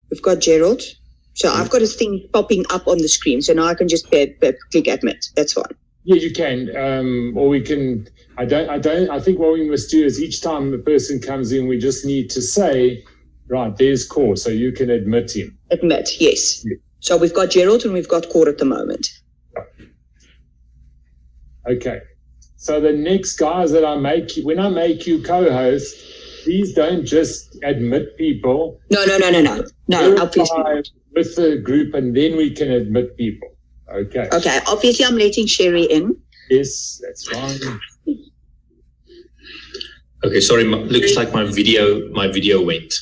We've got Gerald. So I've got a thing popping up on the screen. So now I can just click admit. That's fine. Yeah, you can. Or we can. I think what we must do is each time a person comes in, we just need to say, right, there's Cor, so you can admit him. Admit, yes. Yeah. So we've got Gerald and we've got Cor at the moment. Okay. So the next guys that when I make you co-host, please don't just admit people. No, obviously. With the group, and then we can admit people. Okay. Okay. Obviously, I'm letting Cheri in. Yes, that's fine. Okay. Sorry. Looks like my video went.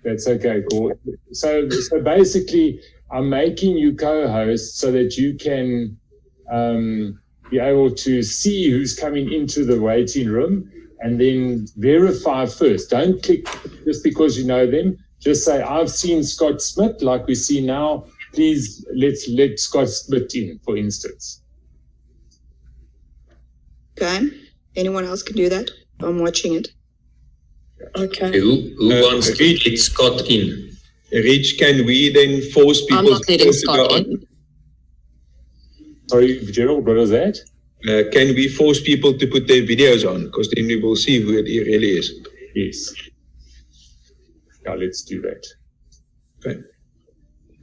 That's okay. Cool. So basically, I'm making you co-host so that you can be able to see who's coming into the waiting room, and then verify first. Don't click just because you know them. Just say, I've seen Scott Smith, like we see now. Please, let's let Scott Smith in, for instance. Okay. Anyone else can do that? I'm watching it. Okay. Who wants to let Scott in? Rich, can we then force people I'm not letting Scott in. Sorry, Gerald, what was that? Can we force people to put their videos on? Because then we will see who it really is. Yes. Yeah, let's do that. Okay.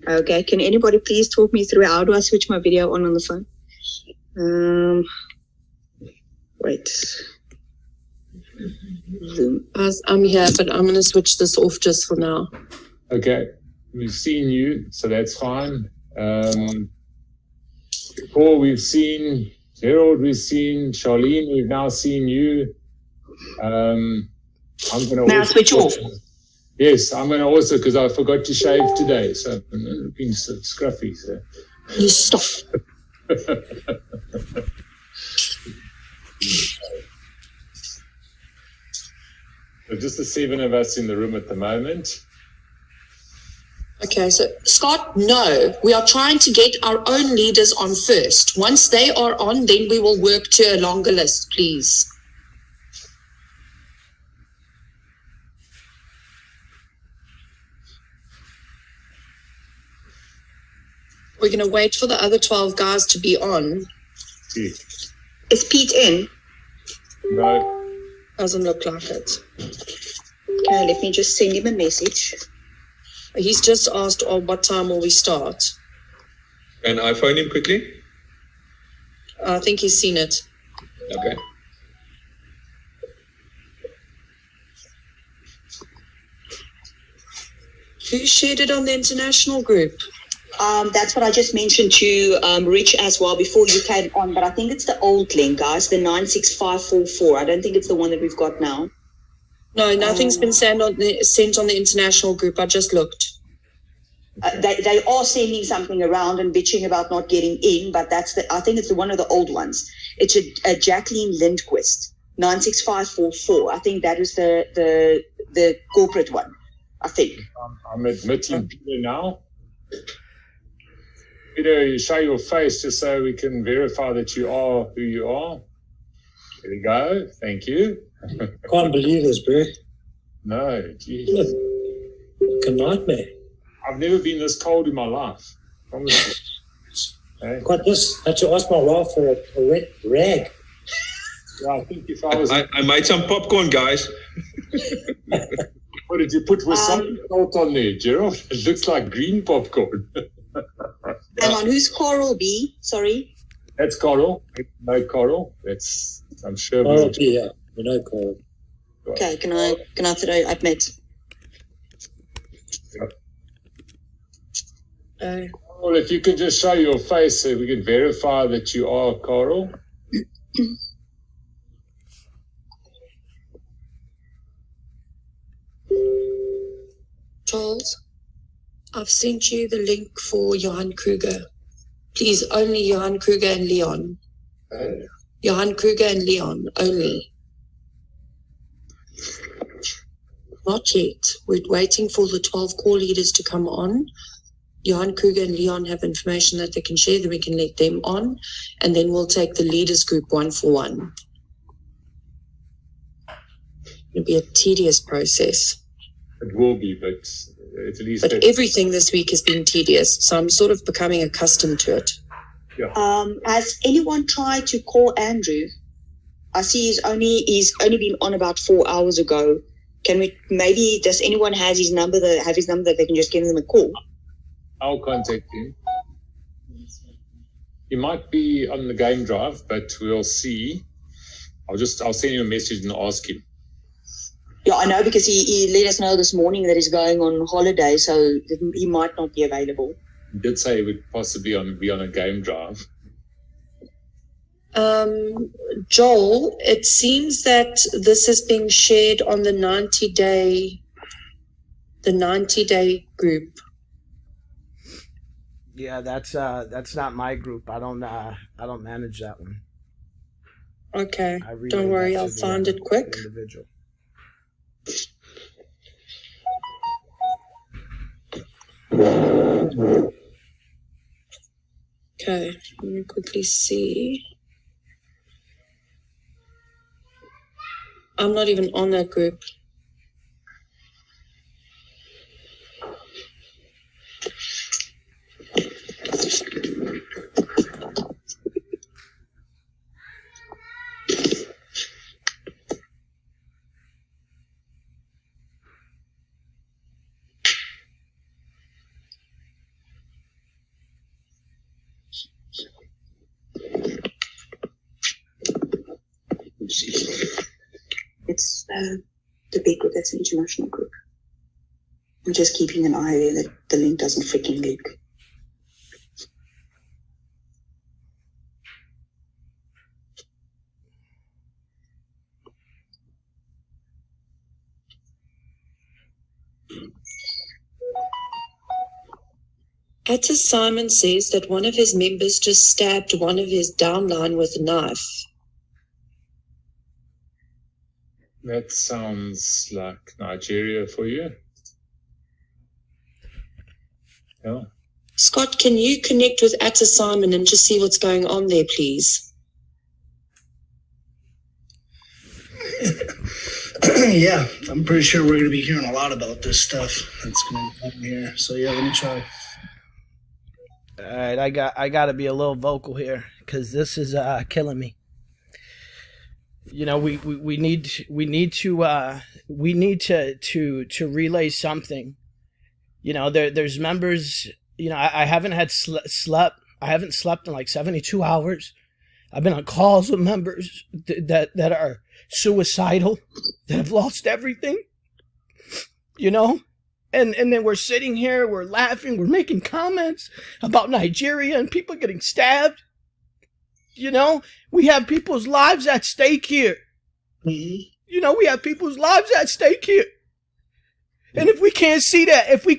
Okay, can anybody please talk me through how do I switch my video on the phone? Wait. Zoom. I'm here, but I'm going to switch this off just for now. Okay, we've seen you, so that's fine. Paul, we've seen. Gerald, we've seen. Charlene, we've now seen you. I'm going to now switch off. Yes, I'm going to also, because I forgot to shave today, so I'm looking so scruffy. So. You stop. So just the 7 of us in the room at the moment. Okay, so Scott, no, we are trying to get our own leaders on first. Once they are on, then we will work to a longer list, please. We're going to wait for the other 12 guys to be on. Yeah. Is Pete in? No. Doesn't look like it. Okay, let me just send him a message. He's just asked, what time will we start? Can I phone him quickly? I think he's seen it. Okay. Who shared it on the international group? That's what I just mentioned to Rich as well before you came on, but I think it's the old link, guys, the 96544. I don't think it's the one that we've got now. No, nothing's been sent on the international group. I just looked. They are sending something around and bitching about not getting in, but I think it's one of the old ones. It's a Jacqueline Lindquist, 96544. I think that is the corporate one, I think. I'm admitting Peter now. Peter, you show your face just so we can verify that you are who you are. There we go. Thank you. Can't believe this, bro. No, geez. Like a nightmare. I've never been this cold in my life. Honestly. Hey? Got this. Had to ask my wife for a wet rag. Yeah, I think if I was... I made some popcorn, guys. What did you put with some salt on there, Gerald? It looks like green popcorn. Hang on, who's Coral B? Sorry. That's Coral. No Coral. That's, I'm sure. Coral B, yeah. We know Coral. Okay, can I throw admit? Well, if you could just show your face so we can verify that you are Coral. Charles, I've sent you the link for Johann Kruger. Please, only Johann Kruger and Leon. Johann Kruger and Leon, only. Not yet. We're waiting for the 12 core leaders to come on. Johann Kruger and Leon have information that they can share, then we can let them on, and then we'll take the leaders group one for one. It'll be a tedious process. It will be, but at least. But everything this week has been tedious, so I'm sort of becoming accustomed to it. Has anyone tried to call Andrew? I see he's only been on about 4 hours ago. Can we does anyone have his number that they can just give him a call? I'll contact him. He might be on the game drive, but we'll see. I'll send him a message and ask him. Yeah, I know, because he let us know this morning that he's going on holiday, so he might not be available. He did say he would possibly be on a game drive. Joel, it seems that this is being shared on the 90-day group. Yeah, that's not my group. I don't manage that one. Okay, don't worry, I'll find it quick. Individual. Okay, let me quickly see. I'm not even on that group. It's the big group. That's an international group. I'm just keeping an eye there that the link doesn't freaking leak. Atta Simon says that one of his members just stabbed one of his downline with a knife. That sounds like Nigeria for you. Yeah. Scott, can you connect with Atta Simon and just see what's going on there, please? Yeah, I'm pretty sure we're going to be hearing a lot about this stuff that's going to happen here. So yeah, let me try. All right, I got to be a little vocal here because this is killing me. You know, we need to relay something. You know, there's members. You know, I haven't slept in like 72 hours. I've been on calls with members that are suicidal, that have lost everything. You know, and then we're sitting here, we're laughing, we're making comments about Nigeria and people getting stabbed. You know, we have people's lives at stake here. Mm-hmm. You know, we have people's lives at stake here. And if we can't see that, if we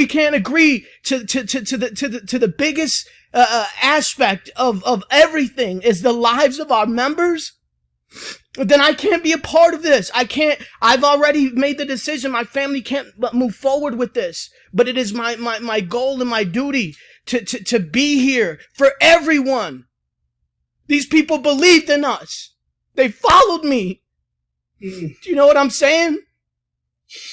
can't agree to the biggest aspect of everything is the lives of our members, then I can't be a part of this. I've already made the decision. My family can't move forward with this, but it is my goal and my duty to be here for everyone. These people believed in us. They followed me. Do you know what I'm saying?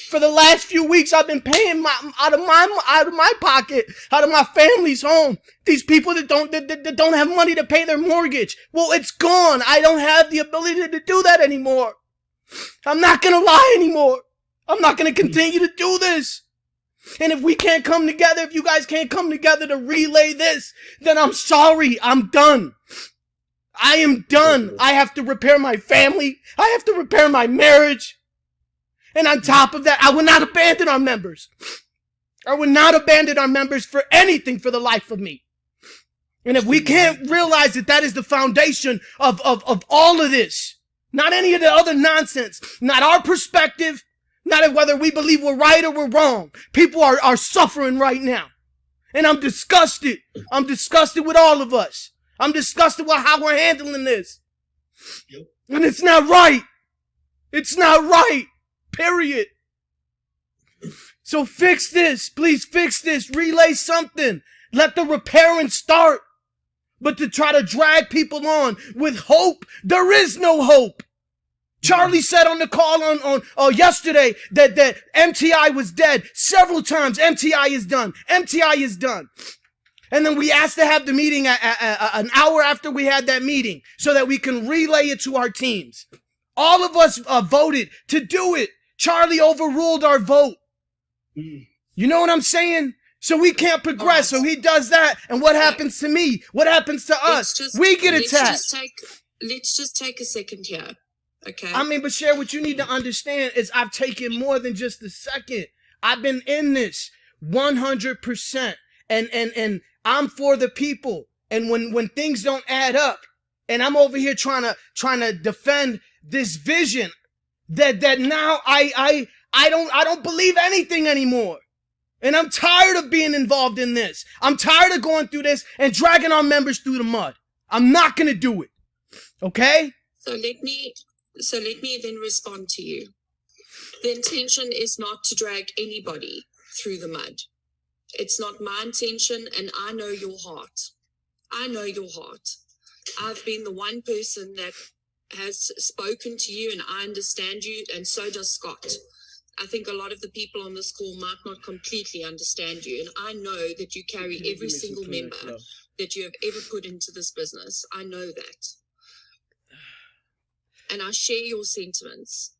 For the last few weeks, I've been paying out of my pocket, out of my family's home. These people that don't have money to pay their mortgage. Well, it's gone. I don't have the ability to do that anymore. I'm not gonna lie anymore. I'm not gonna continue to do this. And if we can't come together, if you guys can't come together to relay this, then I'm sorry. I'm done. I am done. I have to repair my family. I have to repair my marriage. And on top of that, I will not abandon our members. I will not abandon our members for anything for the life of me. And if we can't realize that is the foundation of all of this, not any of the other nonsense, not our perspective, not whether we believe we're right or we're wrong. People are suffering right now. And I'm disgusted. I'm disgusted with all of us. I'm disgusted with how we're handling this. Yep. And it's not right. It's not right. Period. So fix this. Please fix this. Relay something. Let the repairing start. But to try to drag people on with hope, there is no hope. Charlie said on the call on yesterday that MTI was dead several times. MTI is done. MTI is done. And then we asked to have the meeting an hour after we had that meeting so that we can relay it to our teams. All of us voted to do it. Charlie overruled our vote. You know what I'm saying? So we can't progress. So he does that. And what happens to me? What happens to us? We get attacked. Let's just take a second here. Okay. I mean, but Cher, what you need to understand is I've taken more than just a second. I've been in this 100%. And I'm for the people. And when things don't add up, and I'm over here trying to defend this vision that now I don't believe anything anymore. And I'm tired of being involved in this. I'm tired of going through this and dragging our members through the mud. I'm not going to do it. Okay? So let me then respond to you. The intention is not to drag anybody through the mud. It's not my intention, and I know your heart. I know your heart. I've been the one person that has spoken to you, and I understand you, and so does Scott. I think a lot of the people on this call might not completely understand you, and I know that you carry every single member that you have ever put into this business. I know that. And I share your sentiments.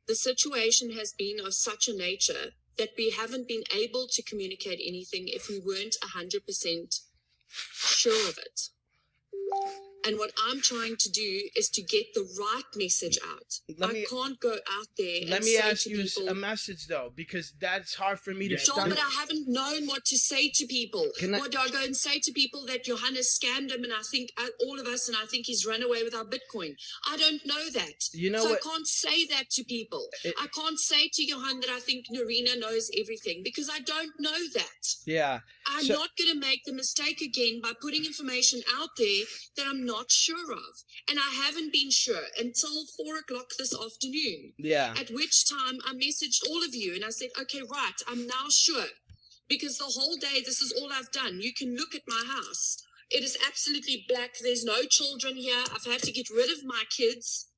The situation has been of such a nature that we haven't been able to communicate anything if we weren't 100% sure of it. And what I'm trying to do is to get the right message out. I can't go out there and let me say ask to you people, a message, though, because that's hard for me to John, but I haven't known what to say to people. What do I go and say to people? That Johann has scammed him, and I think all of us, and I think he's run away with our Bitcoin. I don't know that. You know so what? I can't say that to people. I can't say to Johann that I think Narina knows everything, because I don't know that. Yeah. I'm not going to make the mistake again by putting information out there that I'm not sure of. And I haven't been sure until 4 o'clock this afternoon. Yeah. At which time I messaged all of you and I said, okay, right, I'm now sure. Because the whole day, this is all I've done. You can look at my house. It is absolutely black. There's no children here. I've had to get rid of my kids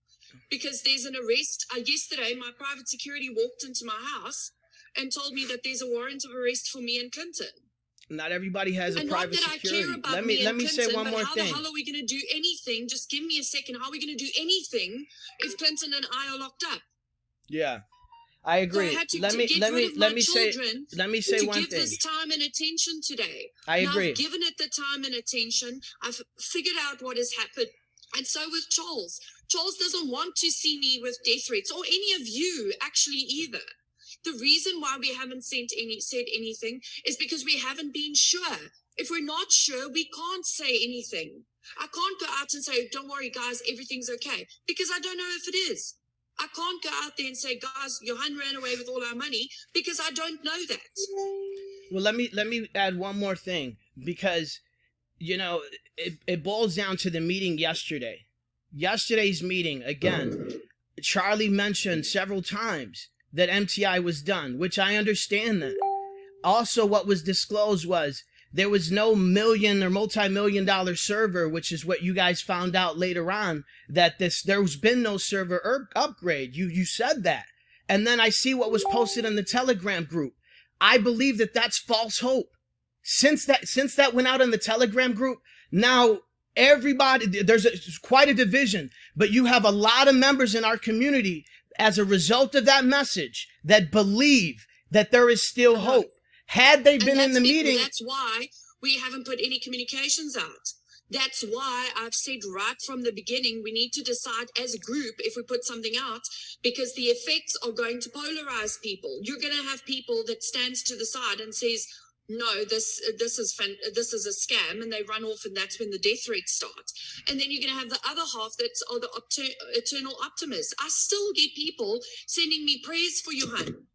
because there's an arrest. Yesterday, my private security walked into my house and told me that there's a warrant of arrest for me and Clinton. Not everybody has a private security. Let me say one more thing. How the hell are we going to do anything? Just give me a second. How are we going to do anything if Clinton and I are locked up? Yeah, I agree. So I had to let me say one give thing. This time and attention today. I agree. Now, I've given it the time and attention. I've figured out what has happened, and so with Charles. Charles doesn't want to see me with death threats, or any of you actually either. The reason why we haven't said anything is because we haven't been sure. If we're not sure, we can't say anything. I can't go out and say, don't worry, guys, everything's okay, because I don't know if it is. I can't go out there and say, guys, Johann ran away with all our money, because I don't know that. Well, let me add one more thing, because, you know, it boils down to the meeting yesterday. Yesterday's meeting, again, Charlie mentioned several times that MTI was done, which I understand that. Also, what was disclosed was there was no million or multi-million-dollar server, which is what you guys found out later on, that there's been no server upgrade. You said that. And then I see what was posted in the Telegram group. I believe that that's false hope. Since that went out in the Telegram group, now everybody, there's quite a division, but you have a lot of members in our community as a result of that message that believe that there is still hope. Had they been in the meeting. That's why we haven't put any communications out. That's why I've said right from the beginning, we need to decide as a group if we put something out, because the effects are going to polarize people. You're going to have people that stands to the side and says, no, this is a scam, and they run off, and that's when the death threats start. And then you're going to have the other half that's the eternal optimists. I still get people sending me prayers for Johann.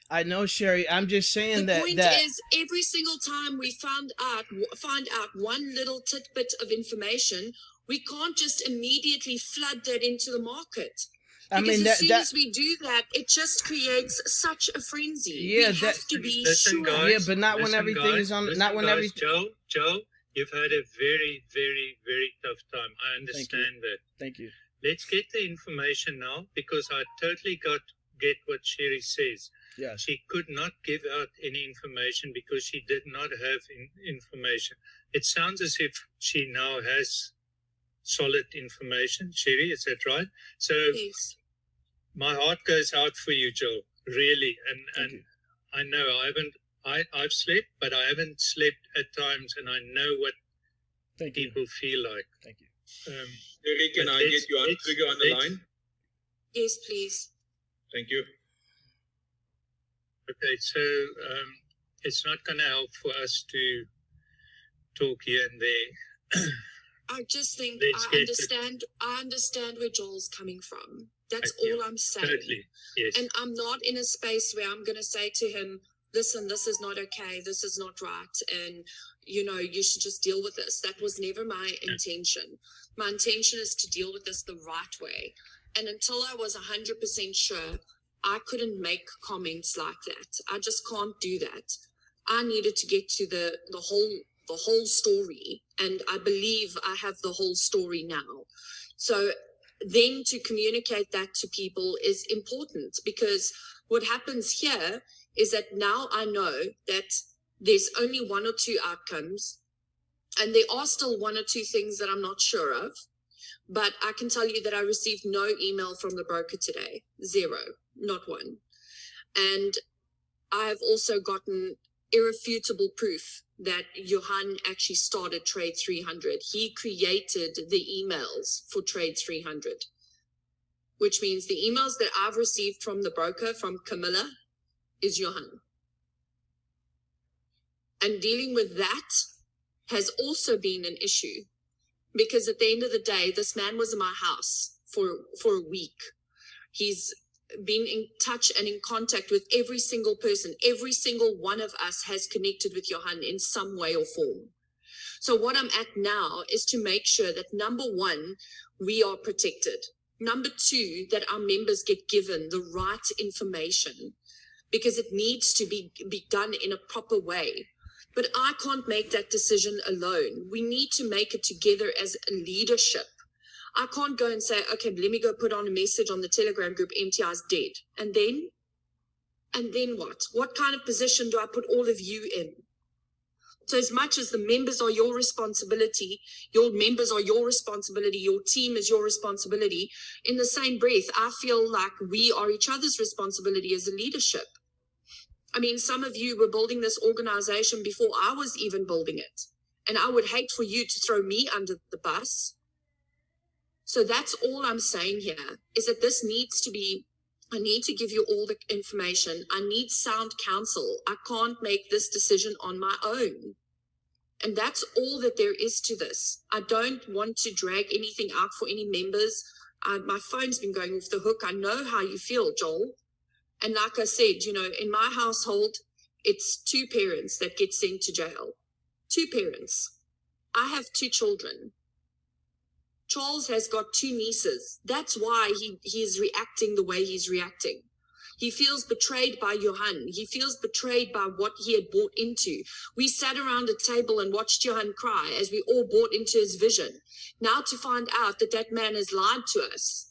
I know, Cheri. I'm just saying the point is, every single time we find out one little tidbit of information, we can't just immediately flood that into the market. Because as soon as we do that, it just creates such a frenzy. Yeah, we have to be sure. Guys, yeah, but not when everything is on. Not when everything. Joe, you've had a very, very, very tough time. I understand that. Thank you. let's get the information now, because I totally get what Cheri says. Yes. She could not give out any information because she did not have information. It sounds as if she now has solid information. Cheri, is that right? So Yes. my heart goes out for you, Joel, really. Thank you. I know I've slept, but I haven't slept at times, and I know what Thank you. people feel like. Thank you. Cheri, can But I get Johann Kruger on the line? Yes, please. Thank you. Okay, so it's not going to help for us to talk here and there. I just think Let's get I understand where Joel's coming from. That's Yeah, all I'm saying. Totally, yes. And I'm not in a space where I'm going to say to him, listen, this is not okay. This is not right. And, you should just deal with this. That was never my intention. My intention is to deal with this the right way. And until I was 100% sure, I couldn't make comments like that. I just can't do that. I needed to get to the whole story. And I believe I have the whole story now. So then to communicate that to people is important, because what happens here is that now I know that there's only one or two outcomes, and there are still one or two things that I'm not sure of, but I can tell you that I received no email from the broker today. 0, not one. And I have also gotten irrefutable proof that Johann actually started Trade 300. He created the emails for Trade 300, which means the emails that I've received from the broker, from Camilla, is Johann. And dealing with that has also been an issue, because at the end of the day, this man was in my house for a week. He's been in touch and in contact with every single person. Every single one of us has connected with Johann in some way or form. So what I'm at now is to make sure that, number one, we are protected. Number two, that our members get given the right information, because it needs to be done in a proper way. But I can't make that decision alone. We need to make it together as a leadership. I can't go and say, okay, let me go put on a message on the Telegram group, MTI is dead. And then what? What kind of position do I put all of you in? So as much as the members are your responsibility, your members are your responsibility, your team is your responsibility, in the same breath, I feel like we are each other's responsibility as a leadership. I mean, some of you were building this organization before I was even building it. And I would hate for you to throw me under the bus. So that's all I'm saying here, is that this needs to be, I need to give you all the information. I need sound counsel. I can't make this decision on my own. And that's all that there is to this. I don't want to drag anything out for any members. My phone's been going off the hook. I know how you feel, Joel. And like I said, in my household, it's 2 parents that get sent to jail. 2 parents. I have 2 children. Charles has got 2 nieces. That's why he is reacting the way he's reacting. He feels betrayed by Johann. He feels betrayed by what he had bought into. We sat around a table and watched Johann cry as we all bought into his vision. Now to find out that man has lied to us.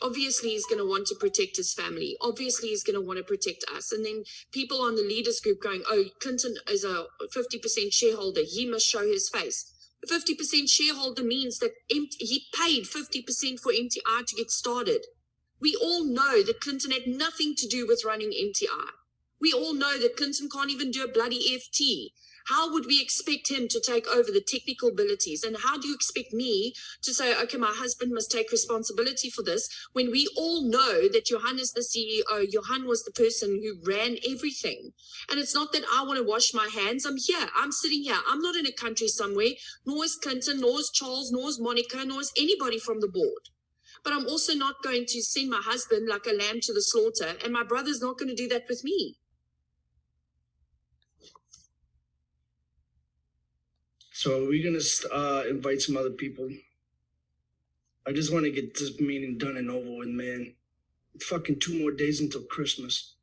Obviously, he's going to want to protect his family. Obviously, he's going to want to protect us. And then people on the leaders group going, oh, Clinton is a 50% shareholder. He must show his face. A 50% shareholder means that he paid 50% for MTI to get started. We all know that Clinton had nothing to do with running MTI. We all know that Clinton can't even do a bloody EFT. How would we expect him to take over the technical abilities? And how do you expect me to say, okay, my husband must take responsibility for this, when we all know that Johann is the CEO, Johann was the person who ran everything. And it's not that I want to wash my hands. I'm here. I'm sitting here. I'm not in a country somewhere, nor is Clinton, nor is Charles, nor is Monica, nor is anybody from the board. But I'm also not going to send my husband like a lamb to the slaughter, and my brother's not going to do that with me. So are we going to invite some other people? I just want to get this meeting done and over with, man. Fucking 2 more days until Christmas.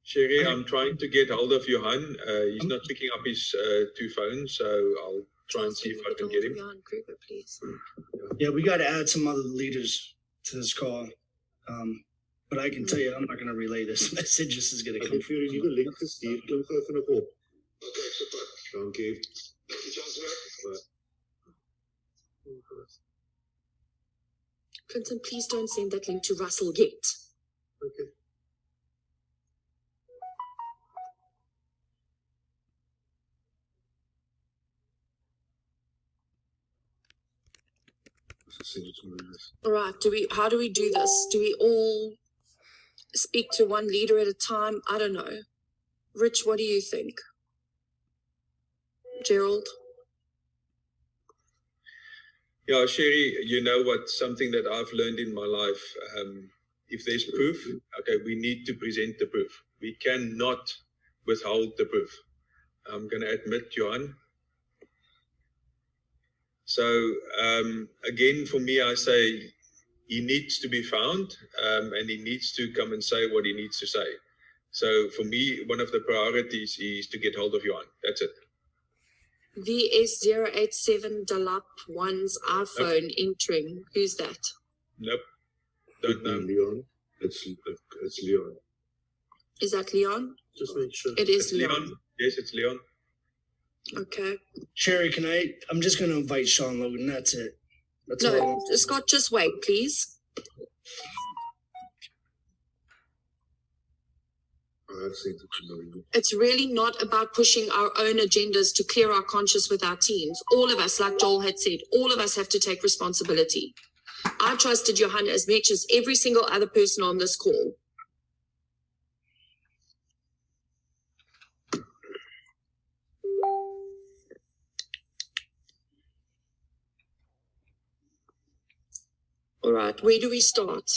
Cheri, I'm trying to get hold of Johann. He's not picking up his 2 phones, so I'll try and see if I can get him. Johann Kruger, please. Yeah, we got to add some other leaders to this call. But I can tell you, I'm not going to relay this message. This is going to come from you. Link gestuur, klim gou vinnig op. Dankie. Clinton, please don't send that link to Russell yet. Okay. All right. How do we do this? Do we all speak to one leader at a time? I don't know. Rich, what do you think? Gerald? Yeah, Cheri, you know what, something that I've learned in my life, if there's proof, okay, we need to present the proof. We cannot withhold the proof. I'm going to admit, Johann. So, again, for me, I say he needs to be found, and he needs to come and say what he needs to say. So, for me, one of the priorities is to get hold of Johann. That's it. VS087 Dalap 1's iPhone entering. Who's that? Nope. Don't know. Leon. It's Leon. Is that Leon? Just make sure. It is It's Leon. Yes, it's Leon. Okay. Cheri, I'm just going to invite Sean Logan. That's it. That's all I No, want. Scott, just wait, please. It's really not about pushing our own agendas to clear our conscience with our teams. All of us, like Joel had said, all of us have to take responsibility. I trusted Johann as much as every single other person on this call. All right, where do we start?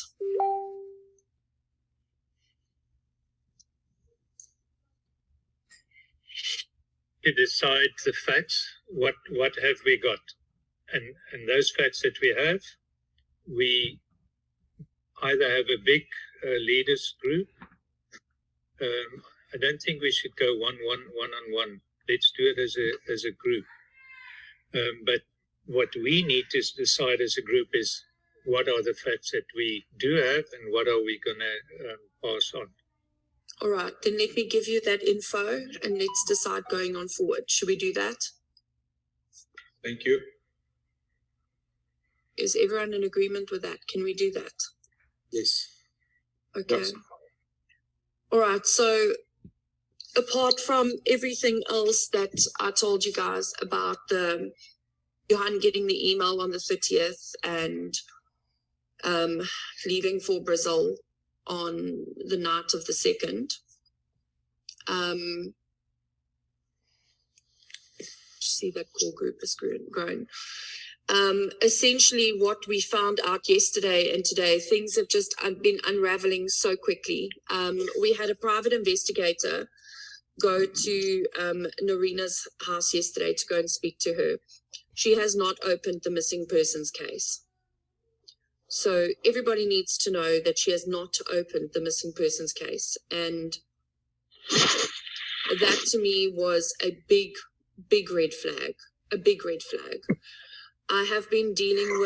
To decide the facts, what have we got? And those facts that we have, we either have a big leaders group. I don't think we should go one on one. Let's do it as a group. But what we need to decide as a group is what are the facts that we do have and what are we going to pass on. All right, then let me give you that info and let's decide going on forward. Should we do that? Thank you. Is everyone in agreement with that? Can we do that? Yes. Okay. Yes. All right, so apart from everything else that I told you guys about the Johann getting the email on the 30th and leaving for Brazil on the night of the 2nd. See that core group is grown. Essentially what we found out yesterday and today, things have just been unraveling so quickly. We had a private investigator go to Narina's house yesterday to go and speak to her. She has not opened the missing persons case. So everybody needs to know that she has not opened the missing persons case. And that to me was a big red flag, a big red flag. I have been dealing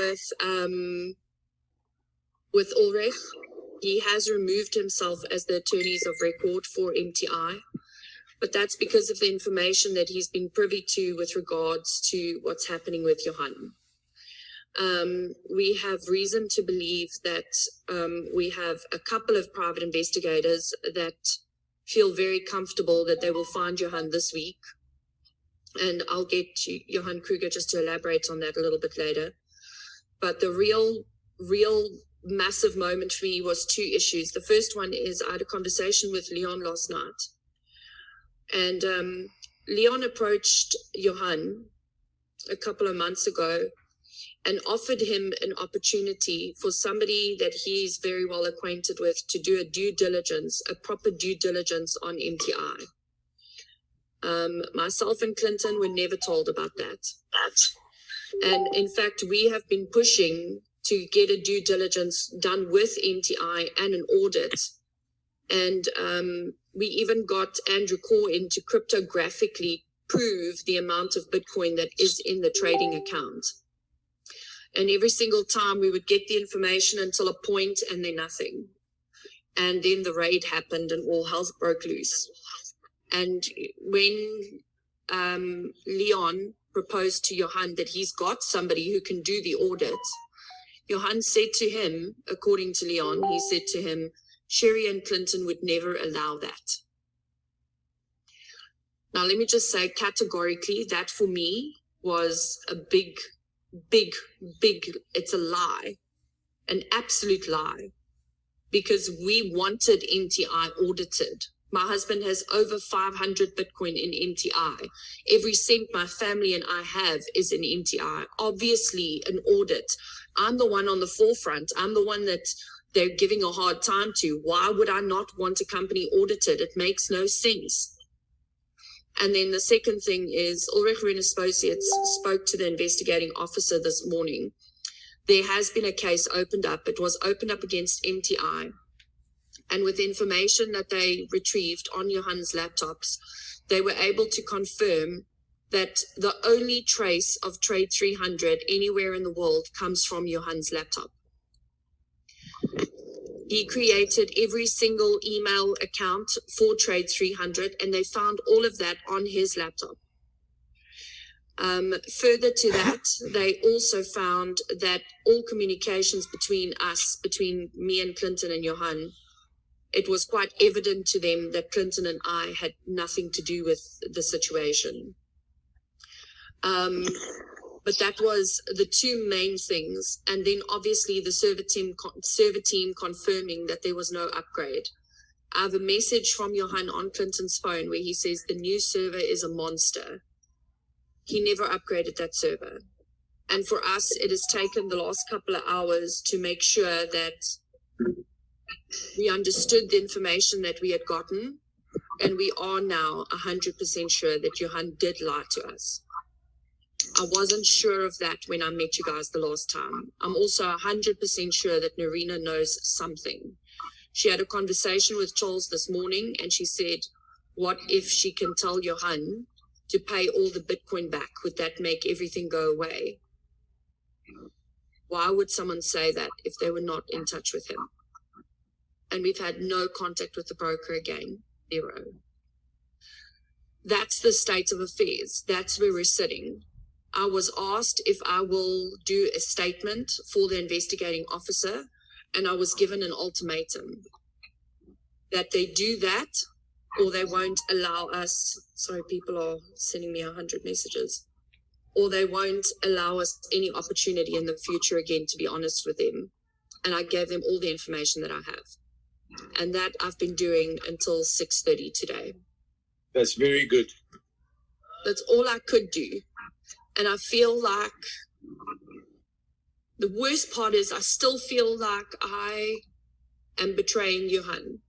with Ulrich. He has removed himself as the attorneys of record for MTI, but that's because of the information that he's been privy to with regards to what's happening with Johann. We have reason to believe that we have a couple of private investigators that feel very comfortable that they will find Johann this week. And I'll get to Johann Kruger just to elaborate on that a little bit later. But the real massive moment for me was two issues. The first one is I had a conversation with Leon last night. And Leon approached Johann a couple of months ago and offered him an opportunity for somebody that he's very well acquainted with to do a proper due diligence on MTI. Myself and Clinton were never told about that. And in fact, we have been pushing to get a due diligence done with MTI and an audit. And we even got Andrew Corr in to cryptographically prove the amount of Bitcoin that is in the trading account. And every single time we would get the information until a point and then nothing. And then the raid happened and all hell broke loose. And when Leon proposed to Johann that he's got somebody who can do the audit, Johann said to him, according to Leon, he said to him, Cheri and Clinton would never allow that. Now, let me just say categorically that for me was a big, it's a lie, an absolute lie, because we wanted MTI audited. My husband has over 500 Bitcoin in MTI. Every cent my family and I have is in MTI. Obviously, an audit. I'm the one on the forefront. I'm the one that they're giving a hard time to. Why would I not want a company audited? It makes no sense. And then the second thing is Ulrich Rehn Associates spoke to the investigating officer this morning. There has been a case opened up. It was opened up against MTI. And with information that they retrieved on Johann's laptops, they were able to confirm that the only trace of Trade 300 anywhere in the world comes from Johann's laptop. He created every single email account for Trade 300, and they found all of that on his laptop. Further to that, they also found that all communications between us, between me and Clinton and Johann, it was quite evident to them that Clinton and I had nothing to do with the situation. But that was the two main things. And then obviously the server team confirming that there was no upgrade. I have a message from Johann on Clinton's phone where he says the new server is a monster. He never upgraded that server. And for us, it has taken the last couple of hours to make sure that we understood the information that we had gotten. And we are now 100% sure that Johann did lie to us. I wasn't sure of that when I met you guys the last time. I'm also 100% sure that Narina knows something. She had a conversation with Charles this morning and she said, what if she can tell Johann to pay all the Bitcoin back? Would that make everything go away? Why would someone say that if they were not in touch with him? And we've had no contact with the broker again, zero. That's the state of affairs. That's where we're sitting. I was asked if I will do a statement for the investigating officer, and I was given an ultimatum that they do that or they won't allow us. Sorry, people are sending me 100 messages. Or they won't allow us any opportunity in the future again, to be honest with them. And I gave them all the information that I have. And that I've been doing until 6:30 today. That's very good. That's all I could do. And I feel like the worst part is I still feel like I am betraying Johann.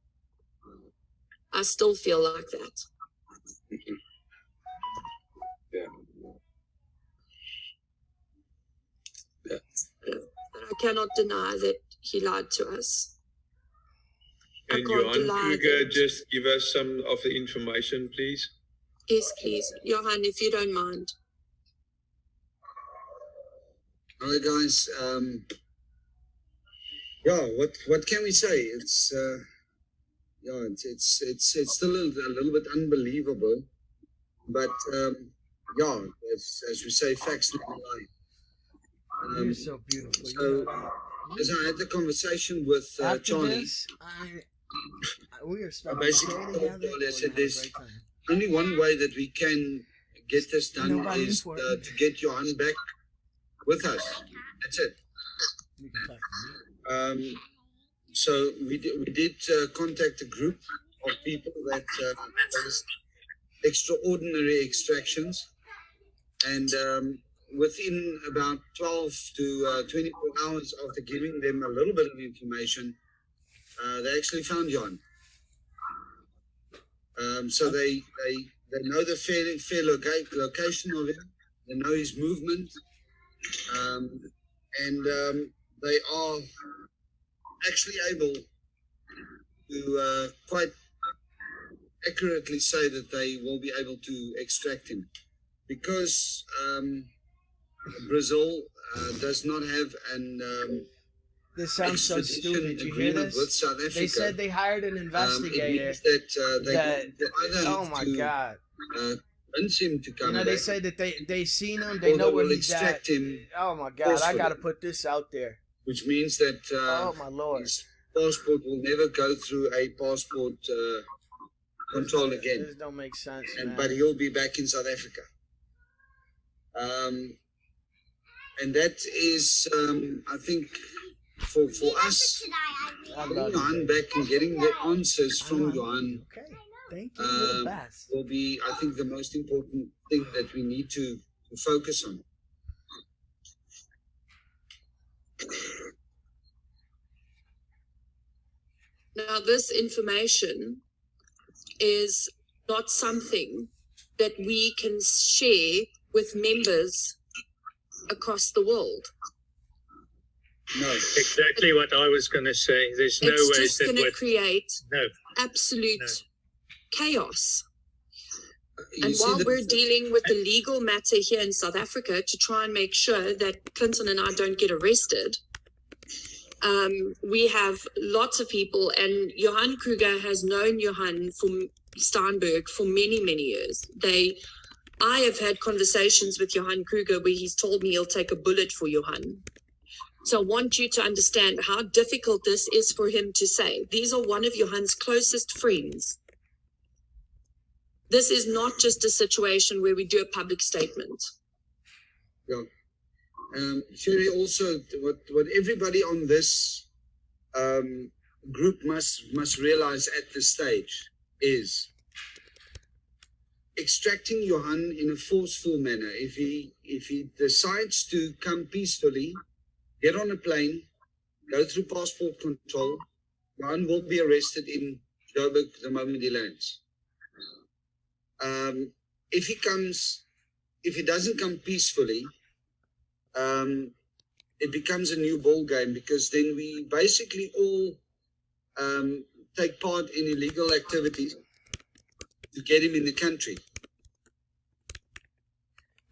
I still feel like that. Yeah. Yeah. But I cannot deny that he lied to us. And Johann Kruger, just give us some of the information, please. Yes, please. Johann, if you don't mind. Hi guys, what can we say? It's still a little bit unbelievable, but as we say, facts never lie. You're so beautiful. So, as I had the conversation with Charlie, we are basically I said there's only one way that we can get this done is to get Johann back with us. That's it. So we did contact a group of people that does extraordinary extractions, and within about 12 to 24 hours after giving them a little bit of information, they actually found John. So they know the fair location of him. They know his movement. And they are actually able to quite accurately say that they will be able to extract him, because Brazil does not have an This sounds so extradition stupid. You hear agreement with this? South Africa. They said they hired an It investigator. means that they either Oh have my to God. convince him to come You know, back, they say that they seen him, they or know they where will he's at. extract him, Oh my God, I forcefully. gotta put this out there. which means that Oh my Lord. his passport will never go through a passport control again. This don't make sense, man. But he'll be back in South Africa. And that is, I think, for us, getting Johann back and getting the answers from Johann Okay, thank you. You're the best. will be, I think, the most important thing that we need to focus on. Now, this information is not something that we can share with members across the world. No. Exactly what I was going to say. There's no It's way just that going to would. create No. absolute chaos. You And see while the- we're dealing with the legal matter here in South Africa to try and make sure that Clinton and I don't get arrested, we have lots of people, and Johann Kruger has known Johann Steynberg for many, many years. I have had conversations with Johann Kruger where he's told me he'll take a bullet for Johann. So I want you to understand how difficult this is for him to say. These are one of Johann's closest friends. This is not just a situation where we do a public statement. Yeah. Cheri, also, what everybody on this group must realize at this stage is extracting Johann in a forceful manner. If he decides to come peacefully, get on a plane, go through passport control, Johann will be arrested in Joburg the moment he lands. If he doesn't come peacefully, it becomes a new ball game, because then we basically all take part in illegal activities to get him in the country.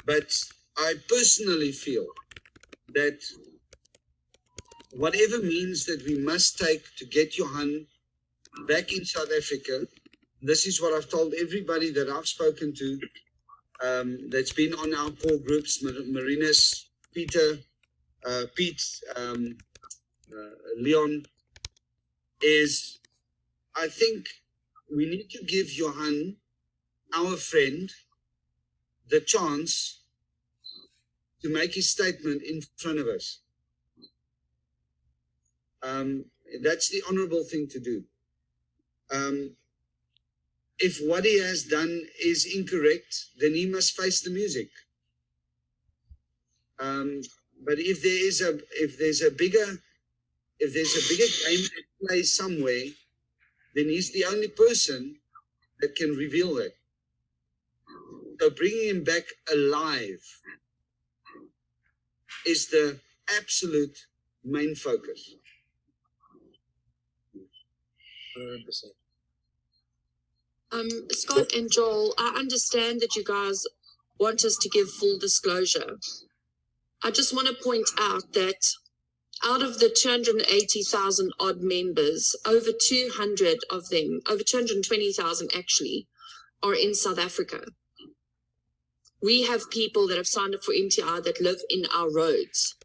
But I personally feel that whatever means that we must take to get Johann back in South Africa, this is what I've told everybody that I've spoken to, that's been on our core groups, Marinus, Peter, Pete, Leon, is I think we need to give Johann, our friend, the chance to make his statement in front of us. That's the honorable thing to do. If what he has done is incorrect, then he must face the music. But if there's a bigger game at play somewhere, then he's the only person that can reveal that. So bringing him back alive is the absolute main focus. 100%. Scott and Joel, I understand that you guys want us to give full disclosure. I just want to point out that out of the 280,000 odd members, over 200 of them, over 220,000 actually, are in South Africa. We have people that have signed up for MTI that live in our roads.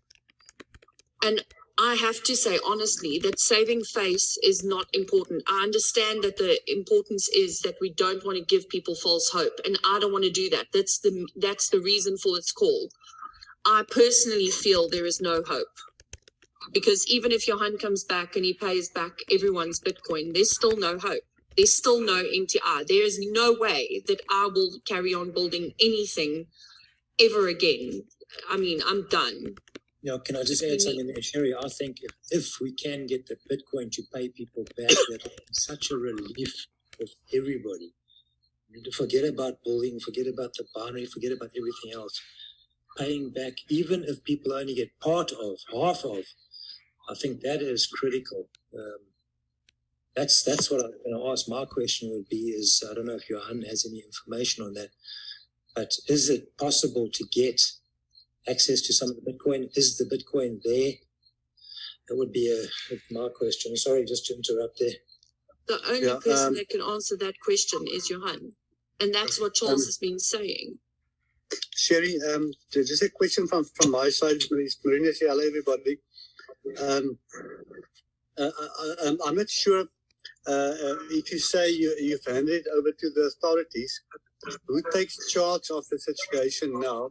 And I have to say honestly that saving face is not important. I understand that the importance is that we don't want to give people false hope, and I don't want to do that. That's the reason for its call. I personally feel there is no hope, because even if Johann comes back and he pays back everyone's Bitcoin, there's still no hope. There's still no MTI. There is no way that I will carry on building anything ever again. I mean, I'm done. Now, can I just add something there, Cheri? I think if we can get the Bitcoin to pay people back, that would be such a relief for everybody. Forget about building, forget about the binary, forget about everything else. Paying back, even if people only get part of, half of, I think that is critical. That's what I'm going to ask. My question would be is, I don't know if Johann has any information on that, but is it possible to get access to some of the Bitcoin? Is the Bitcoin there? That would be my question. Sorry, just to interrupt there. The only person that can answer that question is Johann. And that's what Charles has been saying. Cheri, just a question from my side. Marina, say hello, everybody. I'm not sure if you say you've handed it over to the authorities, who takes charge of the situation now?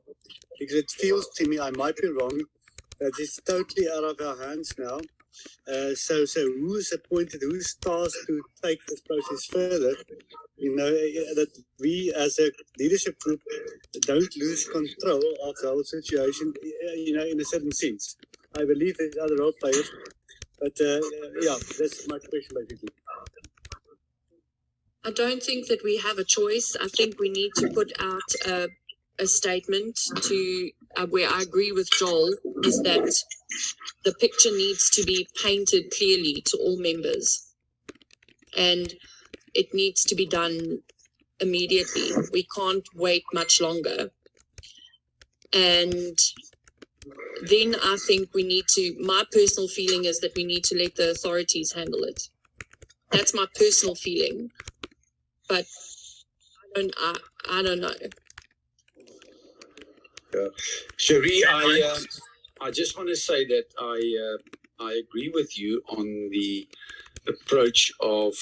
Because it feels to me, I might be wrong, that it's totally out of our hands now. So who's appointed, who's tasked to take this process further? That we as a leadership group don't lose control of the whole situation, in a certain sense. I believe there's other role players, but that's my question basically. I don't think that we have a choice. I think we need to put out a statement to where I agree with Joel, is that the picture needs to be painted clearly to all members. And it needs to be done immediately. We can't wait much longer. And then I think we need to, my personal feeling is that we need to let the authorities handle it. That's my personal feeling. But I don't know. Cheri, I just want to say that I agree with you on the approach of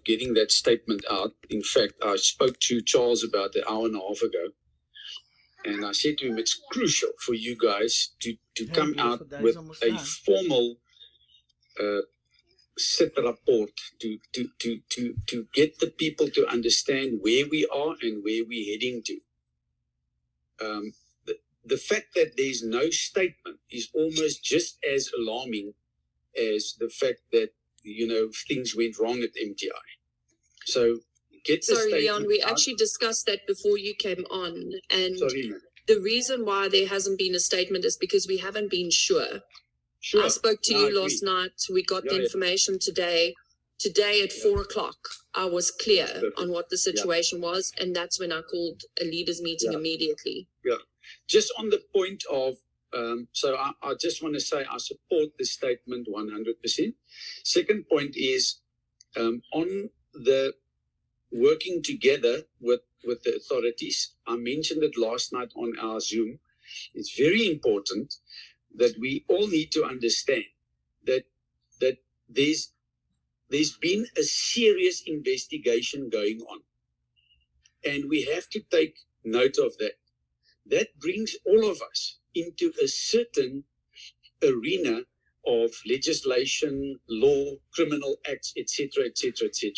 getting that statement out. In fact, I spoke to Charles about an hour and a half ago, and I said to him, it's crucial for you guys to come out with a formal set report to get the people to understand where we are and where we're heading to. The fact that there's no statement is almost just as alarming as the fact that, things went wrong at MTI. So get the Sorry, Leon, we out. actually discussed that before you came on. And Sorry, the reason why there hasn't been a statement is because we haven't been sure. I spoke to you last night. We got the information today. Today at 4:00, I was clear on what the situation was. And that's when I called a leaders meeting immediately. Yeah. Just on the point of, I just want to say I support this statement 100%. Second point is on the working together with the authorities. I mentioned it last night on our Zoom. It's very important that we all need to understand that there's been a serious investigation going on. And we have to take note of that. That brings all of us into a certain arena of legislation, law, criminal acts, etc., etc., etc.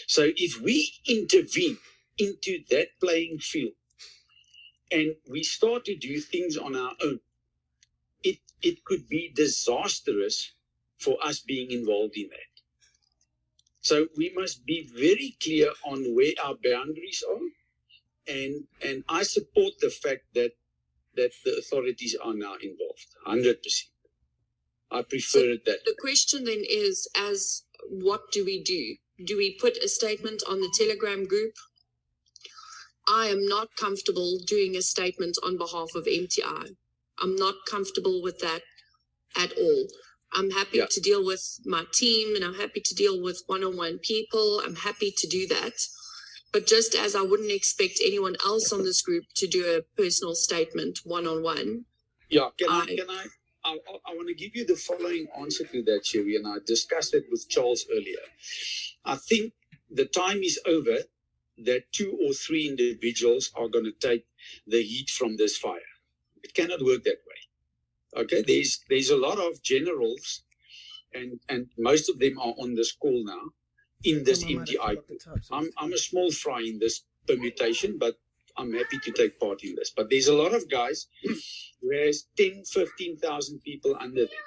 So if we intervene into that playing field and we start to do things on our own, it could be disastrous for us being involved in that. So we must be very clear on where our boundaries are. And I support the fact that the authorities are now involved, 100%. I prefer it that. The question then is, what do we do? Do we put a statement on the Telegram group? I am not comfortable doing a statement on behalf of MTI. I'm not comfortable with that at all. I'm happy to deal with my team, and I'm happy to deal with one-on-one people. I'm happy to do that. But just as I wouldn't expect anyone else on this group to do a personal statement one-on-one. Yeah, I want to give you the following answer to that, Cheri, and I discussed it with Charles earlier. I think the time is over that 2 or 3 individuals are going to take the heat from this fire. It cannot work that way. Okay, there's a lot of generals, and most of them are on this call now in this MTI. I'm a small fry in this permutation, but I'm happy to take part in this. But there's a lot of guys who has 10, 15,000 people under them.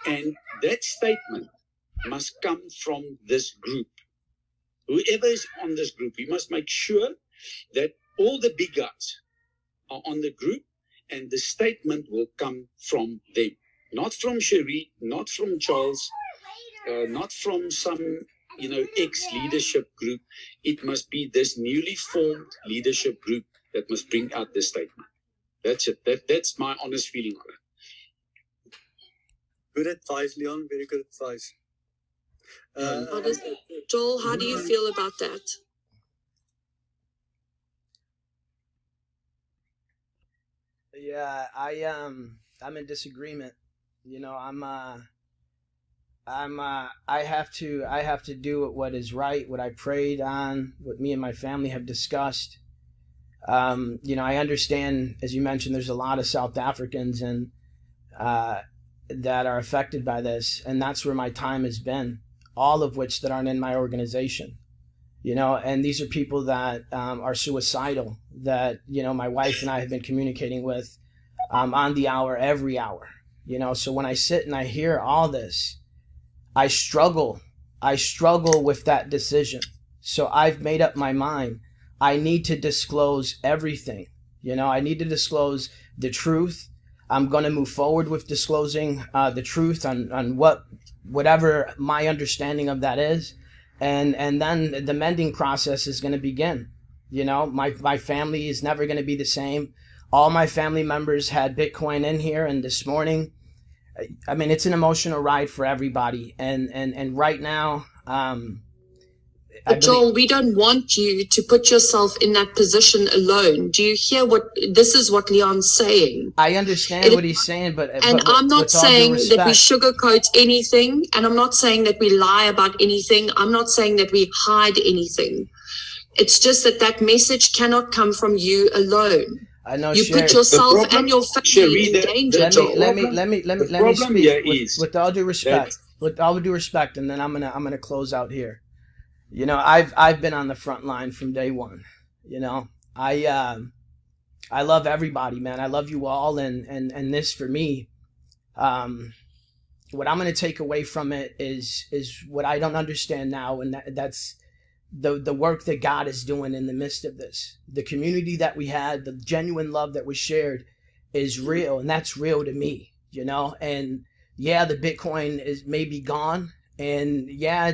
And that statement must come from this group. Whoever is on this group, we must make sure that all the big guys are on the group, and the statement will come from them. Not from Cheri, not from Charles, not from some, ex-leadership group. It must be this newly formed leadership group that must bring out this statement. That's it. That's my honest feeling on it. Good advice, Leon. Very good advice. Joel, how do you feel about that? Yeah, I'm in disagreement. You know, I have to do what is right, what I prayed on, what me and my family have discussed. I understand, as you mentioned, there's a lot of South Africans and that are affected by this, and that's where my time has been, all of which that aren't in my organization. And these are people that are suicidal, that, my wife and I have been communicating with on the hour, every hour. So when I sit and I hear all this, I struggle with that decision. So I've made up my mind. I need to disclose everything. I need to disclose the truth. I'm going to move forward with disclosing the truth on whatever my understanding of that is. And then the mending process is going to begin. My family is never going to be the same. All my family members had Bitcoin in here, and this morning, I mean, it's an emotional ride for everybody. And right now, but Joel, we don't want you to put yourself in that position alone. Do you hear this is what Leon's saying? I understand what he's saying, but I'm not saying that we sugarcoat anything, and I'm not saying that we lie about anything. I'm not saying that we hide anything. It's just that message cannot come from you alone. I know you put yourself and your family in danger. Let me speak with all due respect. With all due respect, and then I'm gonna close out here. I've been on the front line from day one. I love everybody, man. I love you all, and this for me, what I'm gonna take away from it is what I don't understand now, and that's the work that God is doing in the midst of this. The community that we had, the genuine love that was shared, is real, and that's real to me. And yeah, the Bitcoin is maybe gone, and yeah,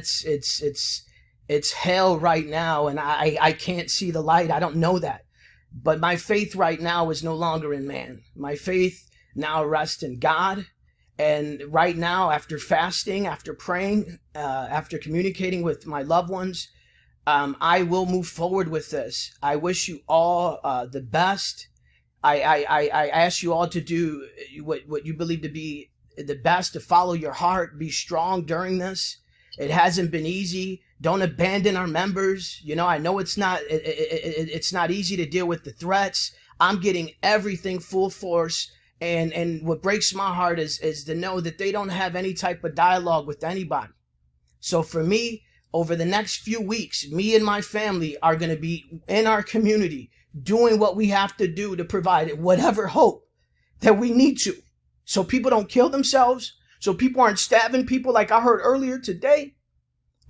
it's hell right now, and I can't see the light. I don't know that. But my faith right now is no longer in man. My faith now rests in God. And right now, after fasting, after praying, after communicating with my loved ones, I will move forward with this. I wish you all the best. I ask you all to do what you believe to be the best, to follow your heart, be strong during this. It hasn't been easy. Don't abandon our members. I know it's not easy to deal with the threats. I'm getting everything full force. And what breaks my heart is to know that they don't have any type of dialogue with anybody. So for me, over the next few weeks, me and my family are going to be in our community doing what we have to do to provide whatever hope that we need to. So people don't kill themselves. So people aren't stabbing people like I heard earlier today.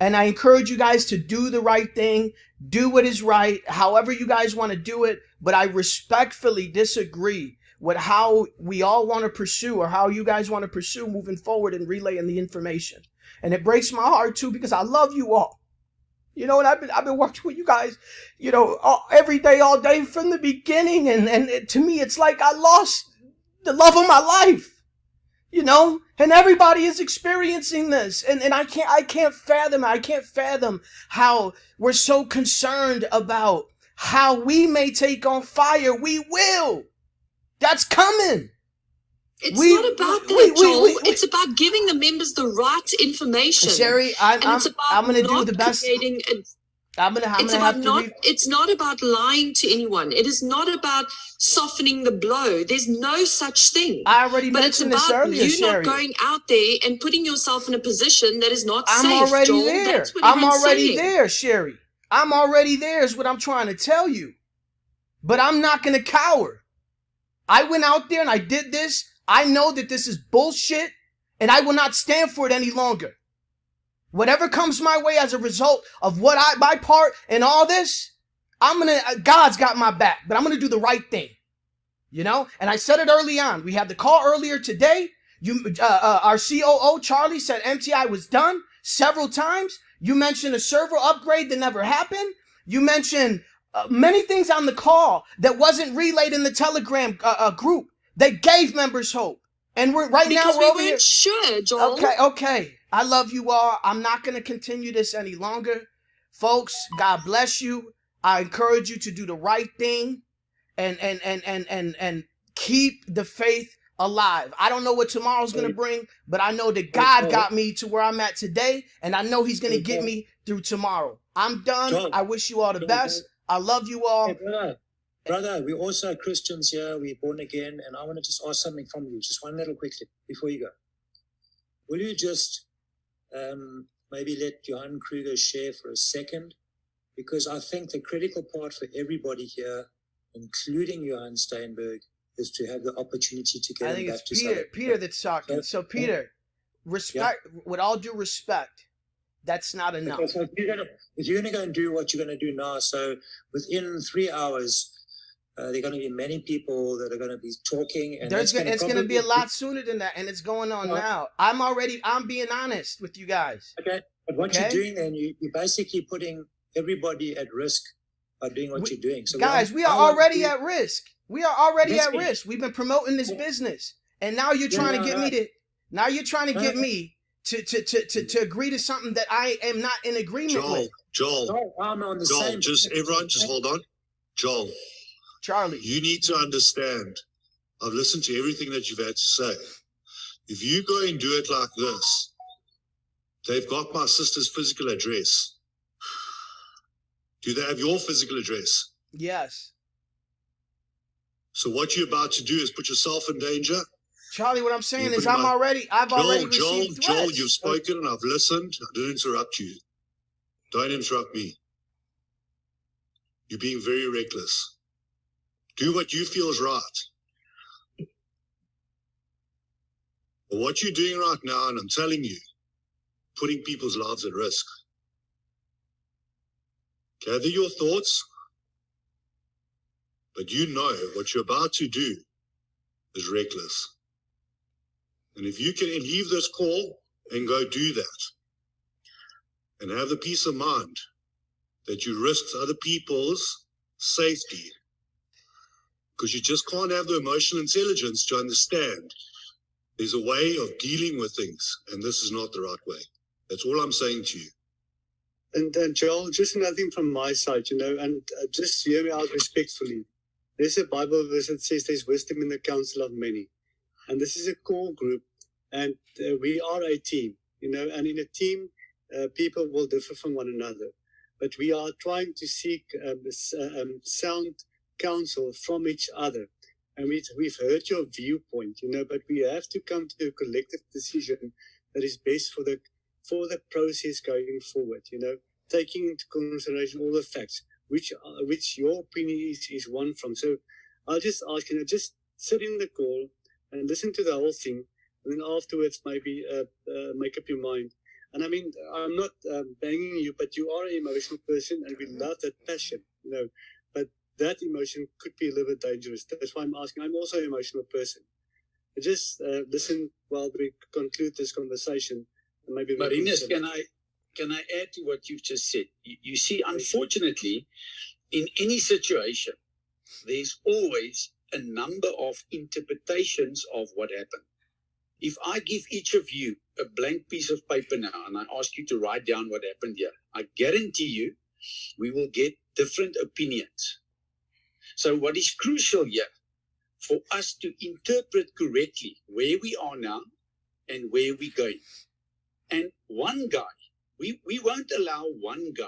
And I encourage you guys to do the right thing, do what is right, however you guys want to do it. But I respectfully disagree with how we all want to pursue, or how you guys want to pursue moving forward and relaying the information. And it breaks my heart too, because I love you all. And I've been working with you guys, every day, all day from the beginning. And to me, it's like I lost the love of my life. And everybody is experiencing this. And I can't fathom how we're so concerned about how we may take on fire. We will. That's coming. It's not about that, Joel. It's about giving the members the right information. Cheri, I'm going to do the best. It's not about lying to anyone. It is not about softening the blow. There's no such thing. I already mentioned this earlier, Cheri. Not going out there and putting yourself in a position that is not safe, Joel. I'm already there, Cheri. I'm already there is what I'm trying to tell you. But I'm not going to cower. I went out there and I did this. I know that this is bullshit, and I will not stand for it any longer. Whatever comes my way as a result of my part in all this, God's got my back, but I'm going to do the right thing. And I said it early on. We had the call earlier today. Our COO, Charlie, said MTI was done. several times. You mentioned a server upgrade that never happened. You mentioned many things on the call that wasn't relayed in the Telegram group that gave members hope. And we're over here. Sure, Joel. Okay. I love you all. I'm not going to continue this any longer. Folks, God bless you. I encourage you to do the right thing and keep the faith alive. I don't know what tomorrow's going to bring, but I know that God got me to where I'm at today, and I know he's going to get me through tomorrow. I'm done. I wish you all the best. I love you all. Hey, brother, we're also Christians here. We're born again, and I want to just ask something from you. Just one little quickly before you go. Will you just maybe let Johann Kruger share for a second? Because I think the critical part for everybody here, including Johann Steynberg, is to have the opportunity to get back to Peter. Peter that's talking. So Peter, respect. With all due respect, that's not enough. So if you're going to go and do what you're going to do now, so within 3 hours, there are going to be many people that are going to be talking, and it's going to be a lot sooner than that, and it's going on now. I'm being honest with you guys. Okay, but what you're doing then, you're basically putting everybody at risk by doing what you're doing. So guys, we are already at risk. We are already at risk. We've been promoting this business, and now you're trying to get me to. Now you're trying to get me to agree to something that I am not in agreement with. Joel, I'm on the Joel, same. Everyone, just hold on. Joel, Charlie, you need to understand. I've listened to everything that you've had to say. If you go and do it like this, they've got my sister's physical address. Do they have your physical address? Yes. So what you're about to do is put yourself in danger. Charlie, what I'm saying is I've already received threats. Joel, you've spoken and I've listened. I didn't interrupt you. Don't interrupt me. You're being very reckless. Do what you feel is right. But what you're doing right now, and I'm telling you, putting people's lives at risk. Gather your thoughts, but you know what you're about to do is reckless. And if you can leave this call and go do that, and have the peace of mind that you risk other people's safety, because you just can't have the emotional intelligence to understand there's a way of dealing with things, and this is not the right way. That's all I'm saying to you. And Joel, just another thing from my side, and just hear me out respectfully. There's a Bible verse that says there's wisdom in the counsel of many. And this is a core group, and we are a team, and in a team, people will differ from one another. But we are trying to seek sound counsel from each other. And we've heard your viewpoint, but we have to come to a collective decision that is best for the process going forward, taking into consideration all the facts, which your opinion is one from. So I'll just ask, just sit in the call and listen to the whole thing, and then afterwards maybe make up your mind. And I mean, I'm not banging you, but you are an emotional person, and we love that passion, but that emotion could be a little bit dangerous. That's why I'm asking. I'm also an emotional person. Just listen while we conclude this conversation. And maybe Marinus, can I add to what you've just said? You see, unfortunately, in any situation, there's always a number of interpretations of what happened. If I give each of you a blank piece of paper now and I ask you to write down what happened here, I guarantee you we will get different opinions. So what is crucial here for us to interpret correctly where we are now and where we're going. And one guy, we won't allow one guy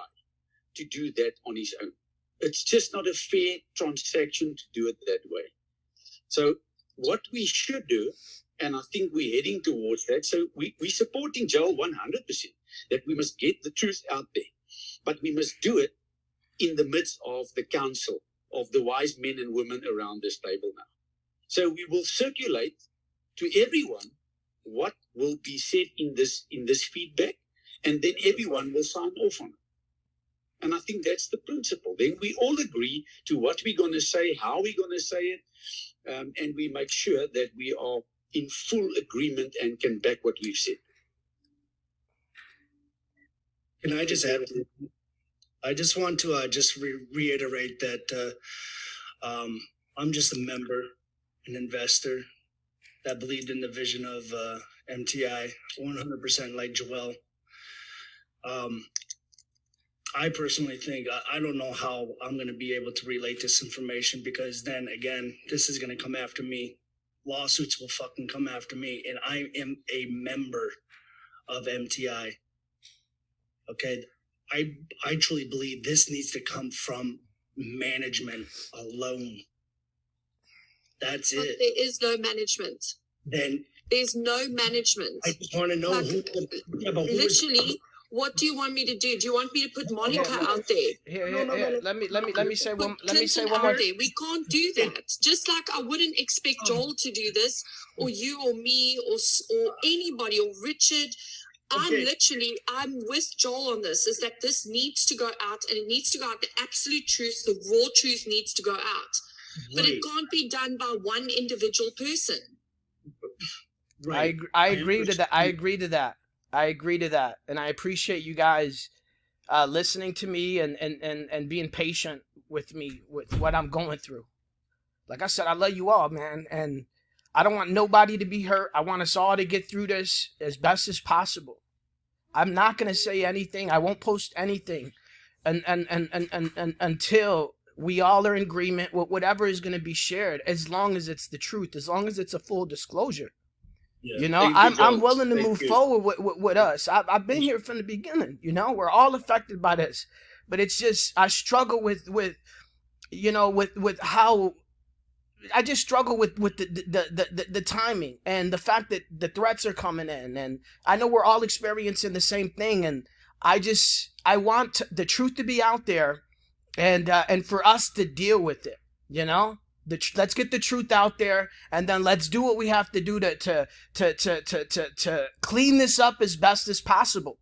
to do that on his own. It's just not a fair transaction to do it that way. So what we should do, and I think we're heading towards that, so we're supporting Joel 100%, that we must get the truth out there. But we must do it in the midst of the council of the wise men and women around this table now. So we will circulate to everyone what will be said in this feedback, and then everyone will sign off on it. And I think that's the principle. Then we all agree to what we're going to say, how we're going to say it, and we make sure that we are in full agreement and can back what we've said. Can I just add? I just want to just reiterate that I'm just a member, an investor that believed in the vision of MTI 100% like Joel. I personally think, I don't know how I'm going to be able to relate this information, because then again, this is going to come after me. Lawsuits will fucking come after me, and I am a member of MTI. Okay, I truly believe this needs to come from management alone. That's But it. there is no management. Then there's no management. I just want to know literally. What do you want me to do? Do you want me to put Monica out there? Here. Let me say one. Let me say one more. more. We can't do that. Just like I wouldn't expect Joel to do this, or you, or me, or anybody, or Richard. I'm with Joel on this. Is that this needs to go out, and it needs to go out. The absolute truth, the raw truth, needs to go out. But it can't be done by one individual person. Right. I agree to that. I agree to that. And I appreciate you guys listening to me and being patient with me with what I'm going through. Like I said, I love you all, man. And I don't want nobody to be hurt. I want us all to get through this as best as possible. I'm not going to say anything. I won't post anything until we all are in agreement with whatever is going to be shared, as long as it's the truth, as long as it's a full disclosure. Yeah. You know, I'm willing to move forward with us. I've been here from the beginning. You know, we're all affected by this, but it's just I struggle with how I just struggle with the timing and the fact that the threats are coming in, and I know we're all experiencing the same thing, and I want the truth to be out there, and for us to deal with it. You know. Let's get the truth out there, and then let's do what we have to do to clean this up as best as possible.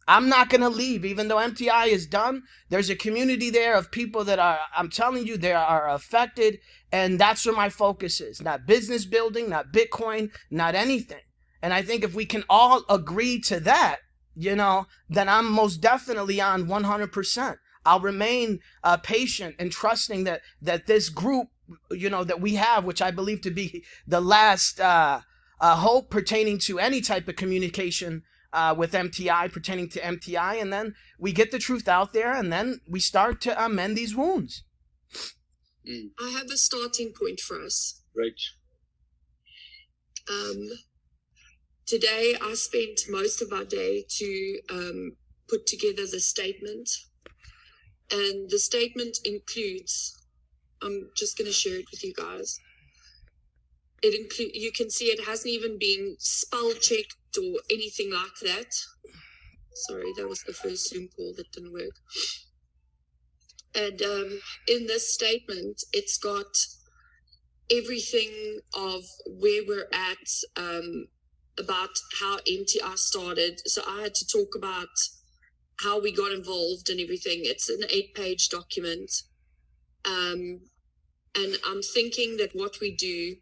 I'm not going to leave, even though MTI is done. There's a community there of people that are, I'm telling you, they are affected, and that's where my focus is. Not business building, not Bitcoin, not anything. And I think if we can all agree to that, you know, then I'm most definitely on 100%. I'll remain patient and trusting that this group, you know, that we have, which I believe to be the last hope pertaining to any type of communication with MTI, pertaining to MTI, and then we get the truth out there, and then we start to mend these wounds. I have a starting point for us. Right. Today, I spent most of our day to put together the statement, and the statement includes, I'm just going to share it with you guys. You can see it hasn't even been spell checked or anything like that. Sorry, that was the first Zoom call that didn't work. And in this statement, it's got everything of where we're at, about how MTI started. So I had to talk about how we got involved and everything. It's an 8-page document. And I'm thinking that what we do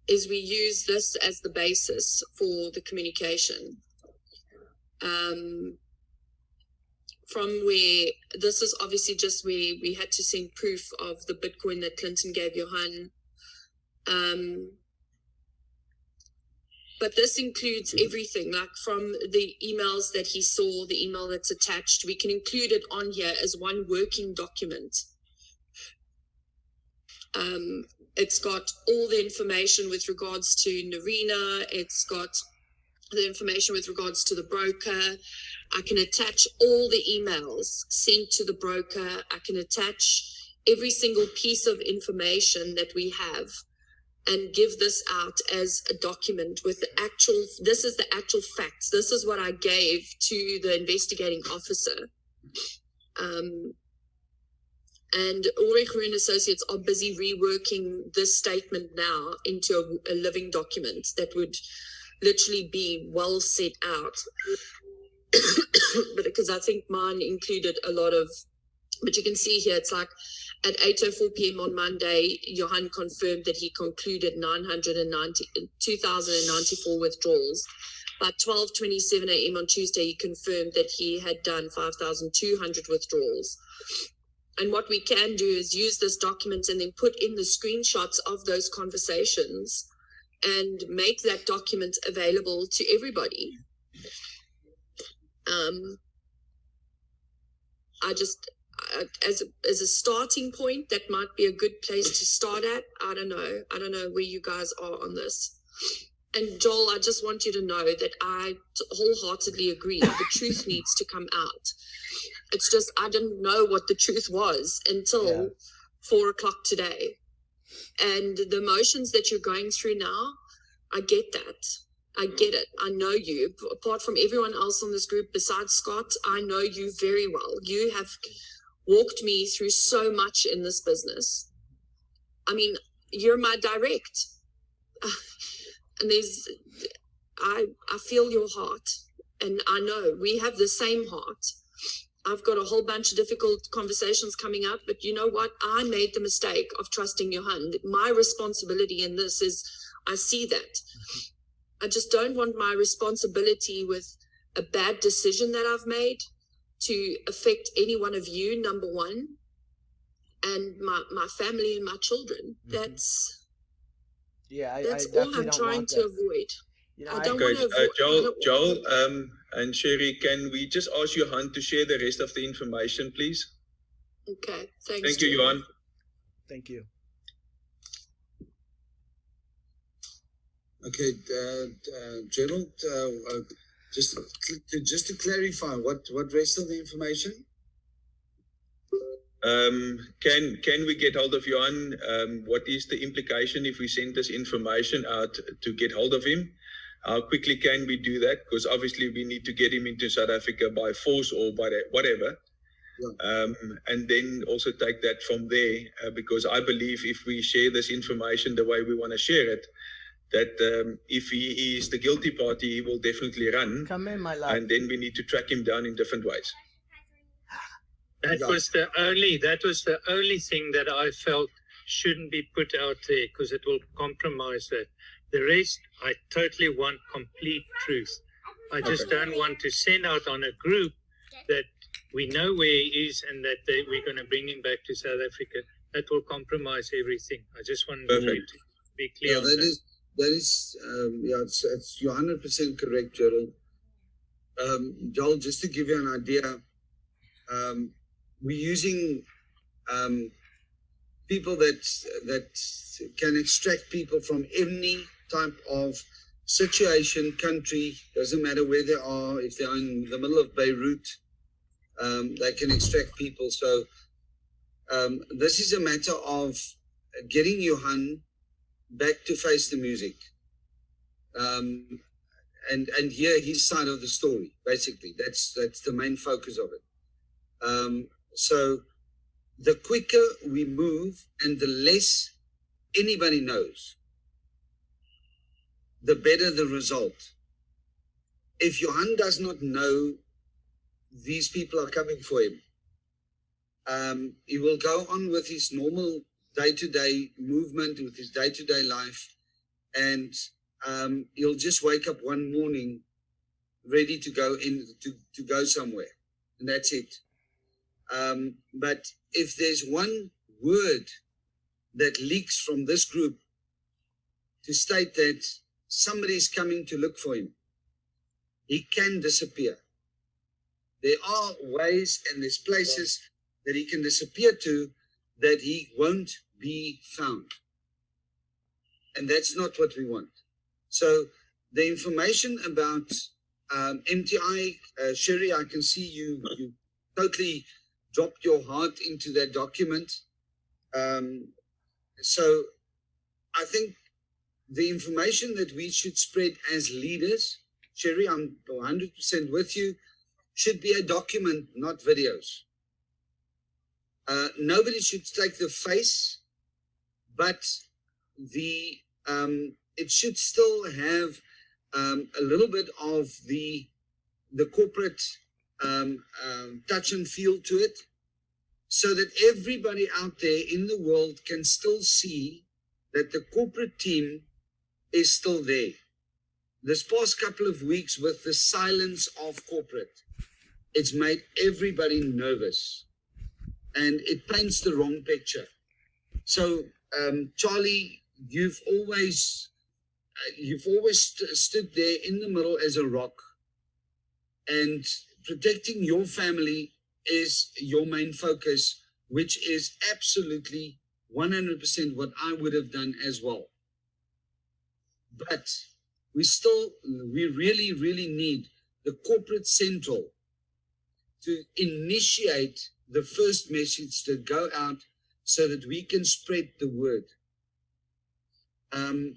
is we use this as the basis for the communication. From where, this is obviously just where we had to send proof of the Bitcoin that Clinton gave Johann. But this includes everything, like from the emails that he saw, the email that's attached. We can include it on here as one working document. It's got all the information with regards to Narina. It's got the information with regards to the broker. I can attach all the emails sent to the broker. I can attach every single piece of information that we have and give this out as a document with the actual, this is the actual facts. This is what I gave to the investigating officer. And Ulrich Rune Associates are busy reworking this statement now into a living document that would literally be well set out. But because I think mine included a lot of, but you can see here, it's like at 8:04 p.m. on Monday, Johann confirmed that he concluded 2,094 withdrawals. By 12:27 a.m. on Tuesday, he confirmed that he had done 5,200 withdrawals. And what we can do is use this document and then put in the screenshots of those conversations and make that document available to everybody. As a starting point, that might be a good place to start at. I don't know where you guys are on this. And Joel, I just want you to know that I wholeheartedly agree. The truth needs to come out. It's just I didn't know what the truth was until 4 o'clock today. And the emotions that you're going through now, I get that. I get it. I know you. Apart from everyone else on this group besides Scott, I know you very well. You have walked me through so much in this business. I mean, you're my direct. And I feel your heart. And I know we have the same heart. I've got a whole bunch of difficult conversations coming up, but you know what? I made the mistake of trusting Johann. My responsibility in this is, I see that. I just don't want my responsibility with a bad decision that I've made to affect any one of you, number one, and my family and my children. That's all I'm trying to avoid. I don't want to avoid. Joel, and Cheri, can we just ask Johann to share the rest of the information, please? Okay, thanks. Thank you, Johann. Thank you. Okay, Gerald, just to clarify, what rest of the information? Can we get hold of Johann? What is the implication if we send this information out to get hold of him? How quickly can we do that? Because obviously we need to get him into South Africa by force or by whatever. Yeah. And then also take that from there, because I believe if we share this information the way we want to share it, that if he is the guilty party, he will definitely run. Come in, my love. And then we need to track him down in different ways. That was the only thing that I felt shouldn't be put out there, because it will compromise that. The rest, I totally want complete truth. I just don't want to send out on a group that we know where he is and that we're going to bring him back to South Africa. That will compromise everything. I just want to be clear on that. It's you're 100% correct, Gerald. Joel, just to give you an idea, we're using people that can extract people from any type of situation, country, doesn't matter where they are. If they're in the middle of Beirut, they can extract people. So this is a matter of getting Johann back to face the music, and hear his side of the story. Basically, that's the main focus of it. So the quicker we move and the less anybody knows, the better the result. If Johann does not know these people are coming for him, he will go on with his normal day-to-day movement, with his day-to-day life, and he'll just wake up one morning ready to go to go somewhere, and that's it. But if there's one word that leaks from this group to state that somebody's coming to look for him, he can disappear. There are ways and there's places that he can disappear to that he won't be found. And that's not what we want. So the information about MTI, Cheri, I can see you totally dropped your heart into that document. So I think the information that we should spread as leaders, Cheri, I'm 100% with you, should be a document, not videos. Nobody should take the face, but it should still have a little bit of the corporate touch and feel to it, so that everybody out there in the world can still see that the corporate team is still there. this past couple of weeks with the silence of corporate, it's made everybody nervous and it paints the wrong picture. So, Charlie, you've always stood there in the middle as a rock, and protecting your family is your main focus, which is absolutely 100% what I would have done as well. But we really, really need the corporate central to initiate the first message to go out so that we can spread the word. So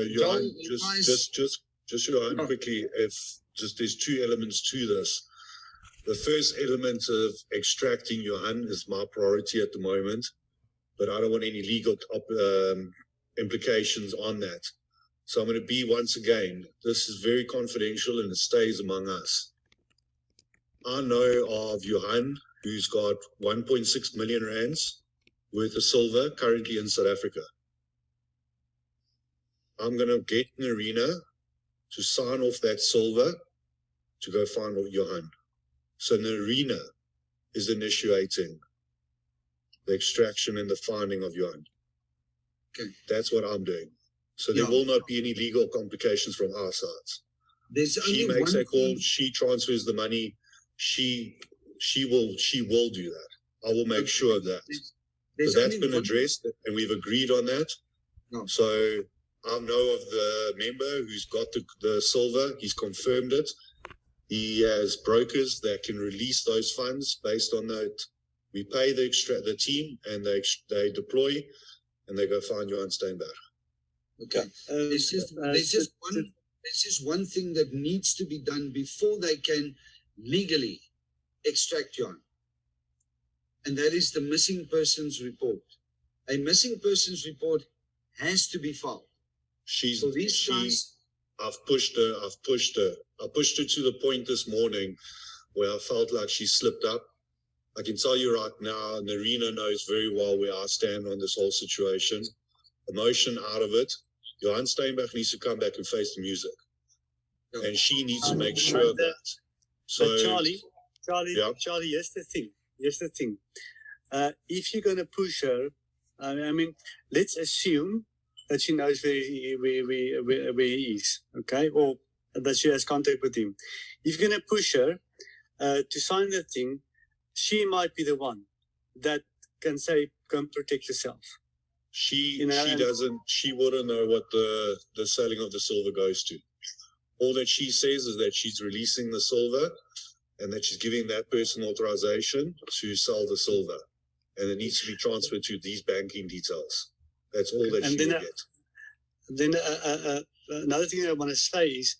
Johann, just Johann, quickly, there's two elements to this. The first element of extracting Johann is my priority at the moment, but I don't want any legal implications on that. So I'm going to be, once again, this is very confidential and it stays among us. I know of Johann, who's got 1.6 million rands worth of silver currently in South Africa. I'm going to get an arena to sign off that silver to go find Johann. So an arena is initiating the extraction and the finding of Johann. Okay. That's what I'm doing. So there will not be any legal complications from our sides. She makes a call, she transfers the money, she will do that. I will make sure of that. So that's been addressed and we've agreed on that. No. So I know of the member who's got the silver, he's confirmed it. He has brokers that can release those funds based on that. We pay the team and they deploy and they go find Johann Steynberg. Okay. There's just one thing that needs to be done before they can legally extract Johann. And that is the missing persons report. A missing persons report has to be filed. I've pushed her to the point this morning where I felt like she slipped up. I can tell you right now, Narina knows very well where I stand on this whole situation. Emotion out of it. Johann Steynberg needs to come back and face the music. And she needs to make sure of that. So, Charlie, here's the thing. If you're going to push her, I mean, let's assume that she knows where he is, okay? Or that she has contact with him. If you're going to push her to sign the thing, she might be the one that can protect herself. She wouldn't know what the selling of the silver goes to. All that she says is that she's releasing the silver and that she's giving that person authorization to sell the silver. And it needs to be transferred to these banking details. That's all that she will get. Then another thing I want to say is,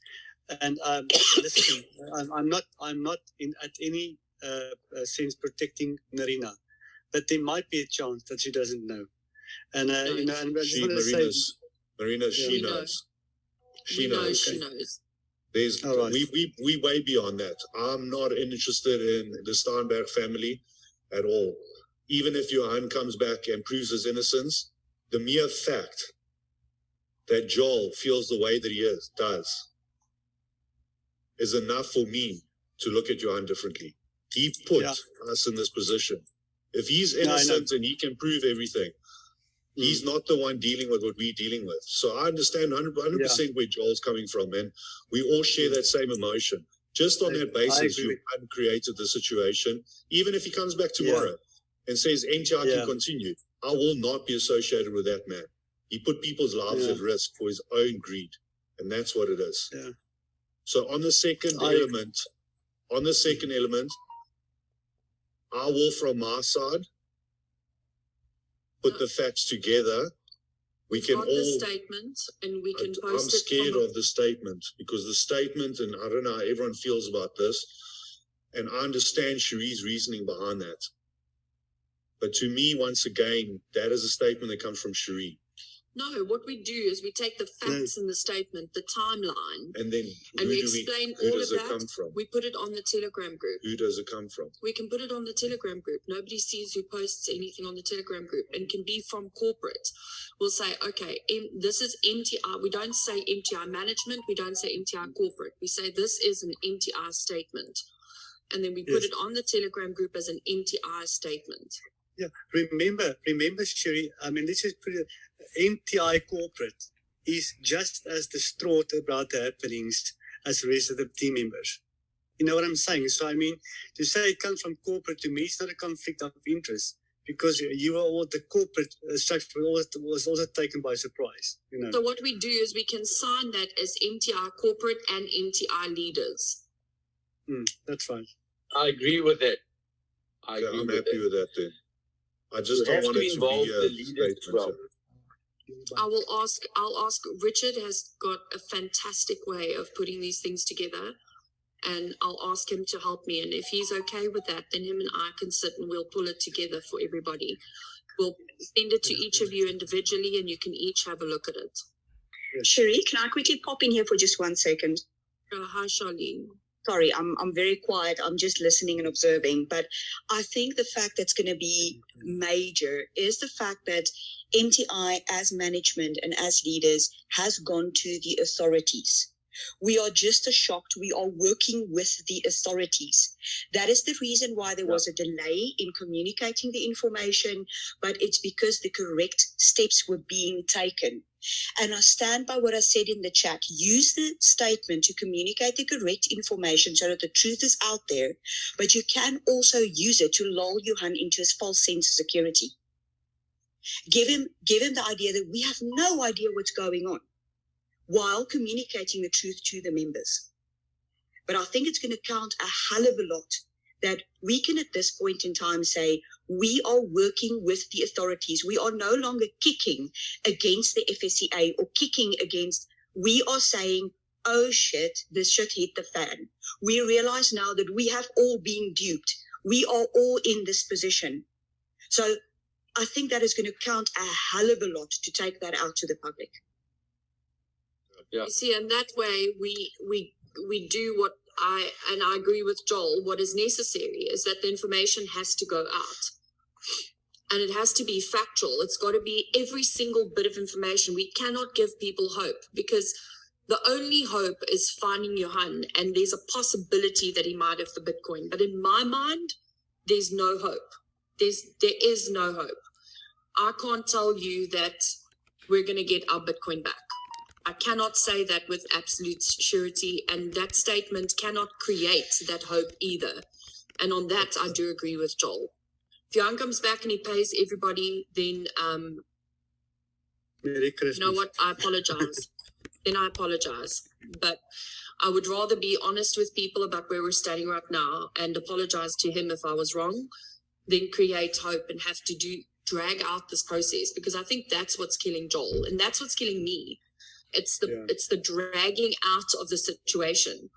and listen, I'm not at any sense protecting Narina, but there might be a chance that she doesn't know. And and I just want to say, Marina, she knows. She knows. She knows. There's we way beyond that. I'm not interested in the Steynberg family at all. Even if Johann comes back and proves his innocence, the mere fact that Joel feels the way that he does is enough for me to look at Johann differently. He put us in this position. If he's innocent and he can prove everything, he's not the one dealing with what we're dealing with. So I understand 100% where Joel's coming from, and we all share that same emotion. Just on that basis, Johann created the situation. Even if he comes back tomorrow and says MTI can continue, I will not be associated with that man. He put people's lives at risk for his own greed, and that's what it is. Yeah. So on the second element, I will, from my side, put the facts together. We can all the statement, and we can post it. I'm scared of the statement because the statement, and I don't know how everyone feels about this, and I understand Cheri's reasoning behind that. But to me, once again, that is a statement that comes from Cheri. No, what we do is we take the facts in the statement, the timeline, And then and we explain all of does it that. come from? We put it on the Telegram group. Who does it come from? We can put it on the Telegram group. Nobody sees who posts anything on the Telegram group, and can be from corporate. We'll say, okay, this is MTI. We don't say MTI management. We don't say MTI corporate. We say this is an MTI statement. And then we put it on the Telegram group as an MTI statement. Yeah, remember, Cheri, I mean, this is pretty, MTI corporate is just as distraught about the happenings as the rest of the team members. You know what I'm saying? So, I mean, to say it comes from corporate, to me, it's not a conflict of interest, because you are all, the corporate structure was also taken by surprise. You know. So what we do is we can sign that as MTI corporate and MTI leaders. That's fine. I agree with that. I'm happy with that then. I just don't want it to involve be the leaders as well. I'll ask, Richard has got a fantastic way of putting these things together, and I'll ask him to help me. And if he's okay with that, then him and I can sit and we'll pull it together for everybody. We'll send it to each of you individually, and you can each have a look at it. Cheri, can I quickly pop in here for just 1 second? Hi, Charlene. Sorry, I'm very quiet. I'm just listening and observing. But I think the fact that's going to be major is the fact that MTI as management and as leaders has gone to the authorities. We are just as shocked. We are working with the authorities. That is the reason why there was a delay in communicating the information, but it's because the correct steps were being taken. And I stand by what I said in the chat. Use the statement to communicate the correct information so that the truth is out there, but you can also use it to lull Johann into his false sense of security. Give him the idea that we have no idea what's going on, while communicating the truth to the members. But I think it's going to count a hell of a lot that we can at this point in time say, we are working with the authorities. We are no longer kicking against the FSCA or kicking against, we are saying, oh shit, this shit hit the fan. We realize now that we have all been duped. We are all in this position. So I think that is going to count a hell of a lot to take that out to the public. Yeah. You see, and that way we do what I agree with Joel, what is necessary is that the information has to go out. And it has to be factual. It's got to be every single bit of information. We cannot give people hope, because the only hope is finding Johann, and there's a possibility that he might have the Bitcoin. But in my mind, there's no hope. There is no hope. I can't tell you that we're going to get our Bitcoin back. I cannot say that with absolute surety, and that statement cannot create that hope either. And on that, I do agree with Joel. If Johann comes back and he pays everybody, then Merry Christmas. You know what? I apologize. Then I apologize. But I would rather be honest with people about where we're standing right now and apologize to him if I was wrong, than create hope and have to drag out this process, because I think that's what's killing Joel, and that's what's killing me. It's the dragging out of the situation.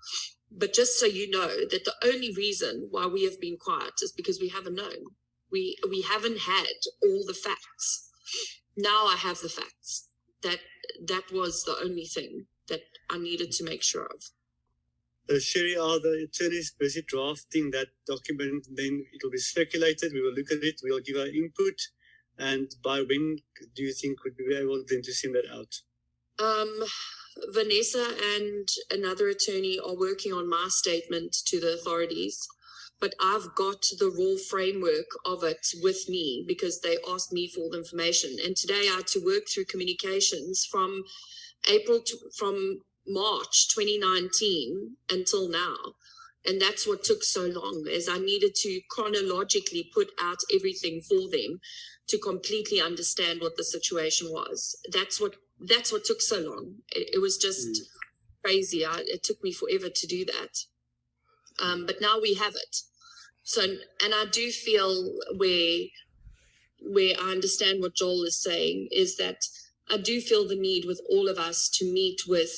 But just so you know, that the only reason why we have been quiet is because we haven't known. We haven't had all the facts. Now I have the facts. That was the only thing that I needed to make sure of. Cheri, are the attorneys busy drafting that document? Then it will be circulated. We will look at it. We will give our input. And by when do you think would we be able then to send that out? Vanessa and another attorney are working on my statement to the authorities, but I've got the raw framework of it with me because they asked me for all the information. And today I had to work through communications from March 2019 until now. And that's what took so long, is I needed to chronologically put out everything for them to completely understand what the situation was. That's what took so long. It was just crazy. It took me forever to do that. But now we have it. So, and I do feel where I understand what Joel is saying is that I do feel the need with all of us to meet with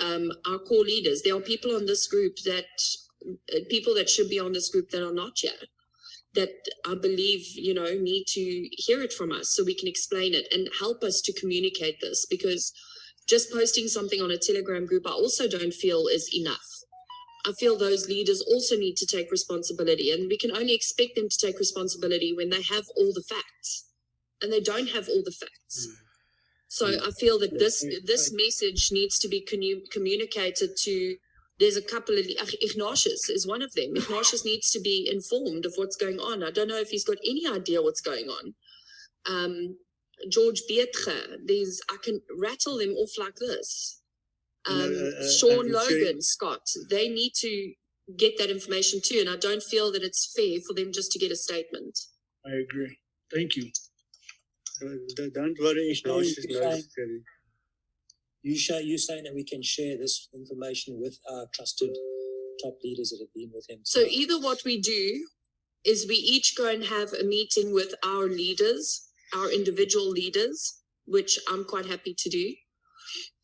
our core leaders. There are people on this group people that should be on this group that are not yet. that I believe, need to hear it from us so we can explain it and help us to communicate this, because just posting something on a Telegram group, I also don't feel is enough. I feel those leaders also need to take responsibility, and we can only expect them to take responsibility when they have all the facts, and they don't have all the facts. So I feel that this message needs to be communicated to. There's a couple of Ignatius is one of them. Ignatius needs to be informed of what's going on. I don't know if he's got any idea what's going on. George Beetge, I can rattle them off like this. Sean Logan, Scott, they need to get that information too, and I don't feel that it's fair for them just to get a statement. I agree. Thank you. Don't worry, Ignatius knows. You're saying that we can share this information with our trusted top leaders that have been with him. So either what we do is we each go and have a meeting with our leaders, our individual leaders, which I'm quite happy to do.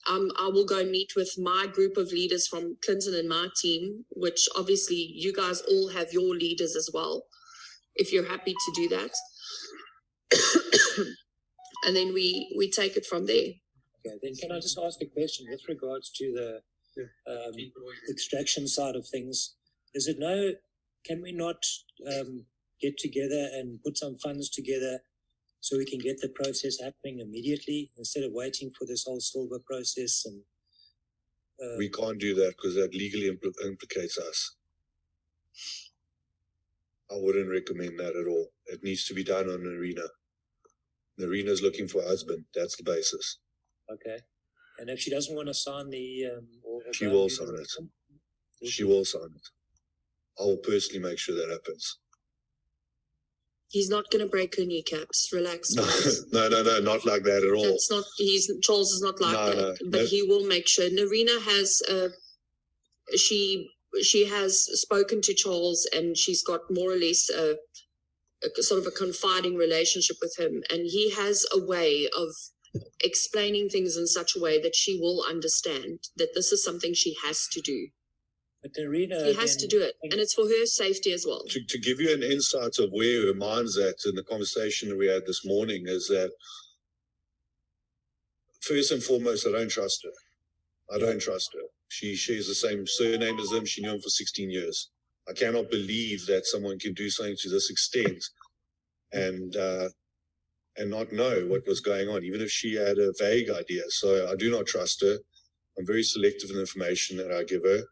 I will go meet with my group of leaders from Clinton and my team, which obviously you guys all have your leaders as well, if you're happy to do that. And then we take it from there. Okay, then can I just ask a question with regards to the extraction side of things? Can we not get together and put some funds together so we can get the process happening immediately instead of waiting for this whole silver process? And we can't do that because that legally implicates us. I wouldn't recommend that at all. It needs to be done on Narina. Narina's looking for a husband. That's the basis. Okay. And if she doesn't want to sign the... she will sign it. She will sign it. I will personally make sure that happens. He's not going to break her kneecaps. Relax. No, not like that at all. That's not. Charles is not like that. But he will make sure. Narina has. She has spoken to Charles, and she's got more or less a sort of a confiding relationship with him, and he has a way of explaining things in such a way that she will understand that this is something she has to do. But Narina, he has to do it, and it's for her safety as well. To give you an insight of where her mind's at in the conversation we had this morning is that, first and foremost, I don't trust her. I don't trust her. She shares the same surname as him. She knew him for 16 years. I cannot believe that someone can do something to this extent and not know what was going on, even if she had a vague idea. So I do not trust her. I'm very selective in the information that I give her.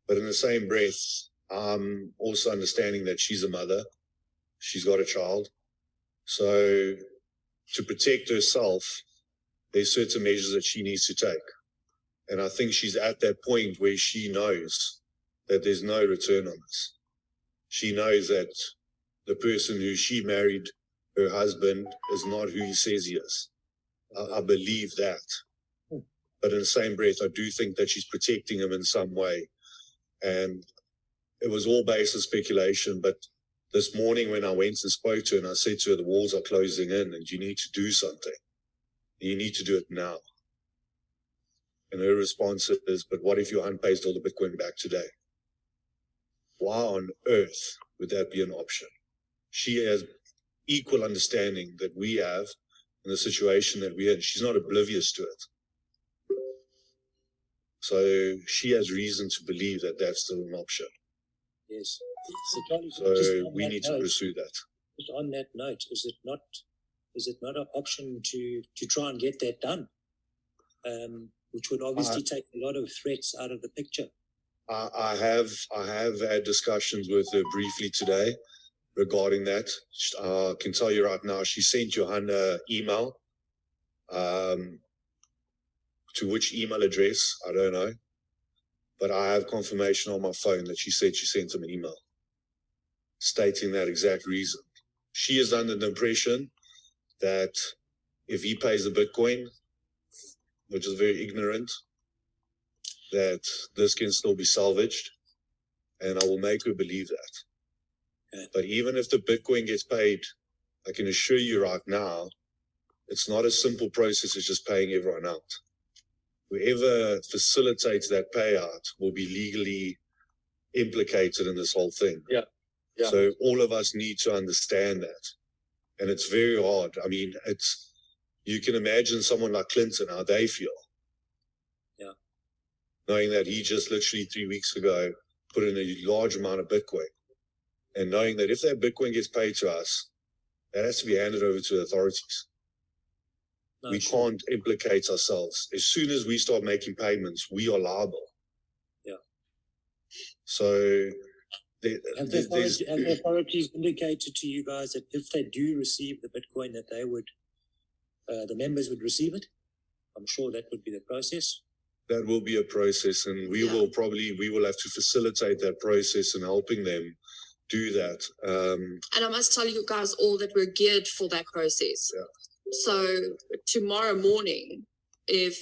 But in the same breath, I'm also understanding that she's a mother. She's got a child. So to protect herself, there's certain measures that she needs to take. And I think she's at that point where she knows that there's no return on this. She knows that the person who she married, her husband, is not who he says he is. I believe that. But in the same breath, I do think that she's protecting him in some way. And it was all based on speculation. But this morning when I went and spoke to her and I said to her, the walls are closing in and you need to do something. You need to do it now. And her response is, but what if Johann pays all the Bitcoin back today? Why on earth would that be an option? She has equal understanding that we have in the situation that we're in. She's not oblivious to it. So she has reason to believe that that's still an option. Yes. So we need to pursue that. Just on that note, is it not an option to try and get that done? Which would obviously take a lot of threats out of the picture. I have had discussions with her briefly today regarding that. I can tell you right now, she sent Johann an email. To which email address, I don't know. But I have confirmation on my phone that she said she sent him an email stating that exact reason. She is under the impression that if he pays the Bitcoin, which is very ignorant, that this can still be salvaged, and I will make her believe that. Okay. But even if the Bitcoin gets paid, I can assure you right now, it's not a simple process as just paying everyone out. Whoever facilitates that payout will be legally implicated in this whole thing. Yeah. So all of us need to understand that. And it's very hard. I mean, you can imagine someone like Clinton, how they feel. Yeah. Knowing that he just literally 3 weeks ago put in a large amount of Bitcoin. And knowing that if that Bitcoin gets paid to us, that has to be handed over to the authorities. No, We can't implicate ourselves. As soon as we start making payments, we are liable. Yeah. So have the authorities indicated to you guys that if they do receive the Bitcoin, that they would, the members would receive it? I'm sure that would be the process. That will be a process, and we will have to facilitate that process and helping them do that. And I must tell you guys all that we're geared for that process. Yeah. So tomorrow morning, if